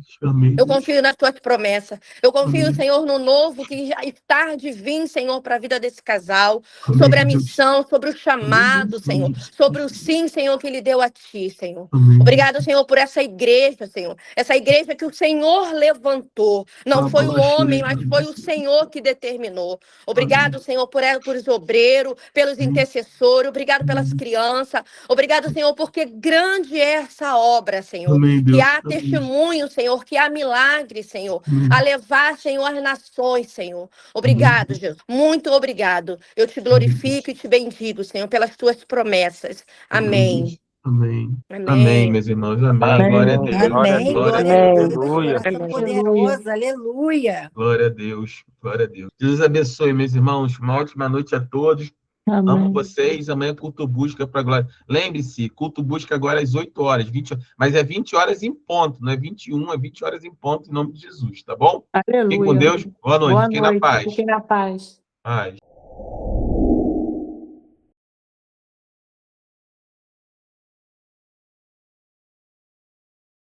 Speaker 6: Eu confio nas tuas promessas. Eu confio, Senhor, no novo que já está de vir, Senhor, para a vida desse casal. Sobre a missão, sobre o chamado, Senhor. Sobre o sim, Senhor, que ele deu a ti, Senhor. Obrigado, Senhor, por essa igreja, Senhor. Essa igreja que o Senhor levantou. Não foi o homem, mas foi o Senhor que determinou. Obrigado, Senhor, por os obreiros, pelos intercessores. Obrigado pelas crianças. Obrigado, Senhor, porque grande é essa obra, Senhor. Que há testemunho, Senhor, que há milagre, Senhor. A levar, Senhor, as nações, Senhor. Obrigado, Jesus. Muito obrigado. Eu te glorifico e te bendigo, Senhor, pelas tuas promessas. Amém.
Speaker 1: Amém.
Speaker 6: Amém.
Speaker 1: Amém, meus irmãos. Amém. Glória a Deus.
Speaker 4: Amém.
Speaker 1: Glória a
Speaker 4: Glória a
Speaker 1: Deus.
Speaker 4: Deus.
Speaker 2: Aleluia.
Speaker 4: Oração poderosa. Aleluia.
Speaker 1: Glória a Deus. Glória a Deus. Deus abençoe, meus irmãos. Uma ótima noite a todos. Amo
Speaker 7: Amém.
Speaker 1: vocês. Amanhã culto busca para glória. Lembre-se, culto busca agora às 8 horas, 20, mas é 20 horas em ponto, não é 21, é 20 horas em ponto, em nome de Jesus, tá bom?
Speaker 7: Aleluia.
Speaker 1: Fiquem com Deus. Boa noite.
Speaker 7: Boa
Speaker 1: Fiquem na
Speaker 7: noite.
Speaker 1: paz.
Speaker 7: Fiquem na paz.
Speaker 1: Paz.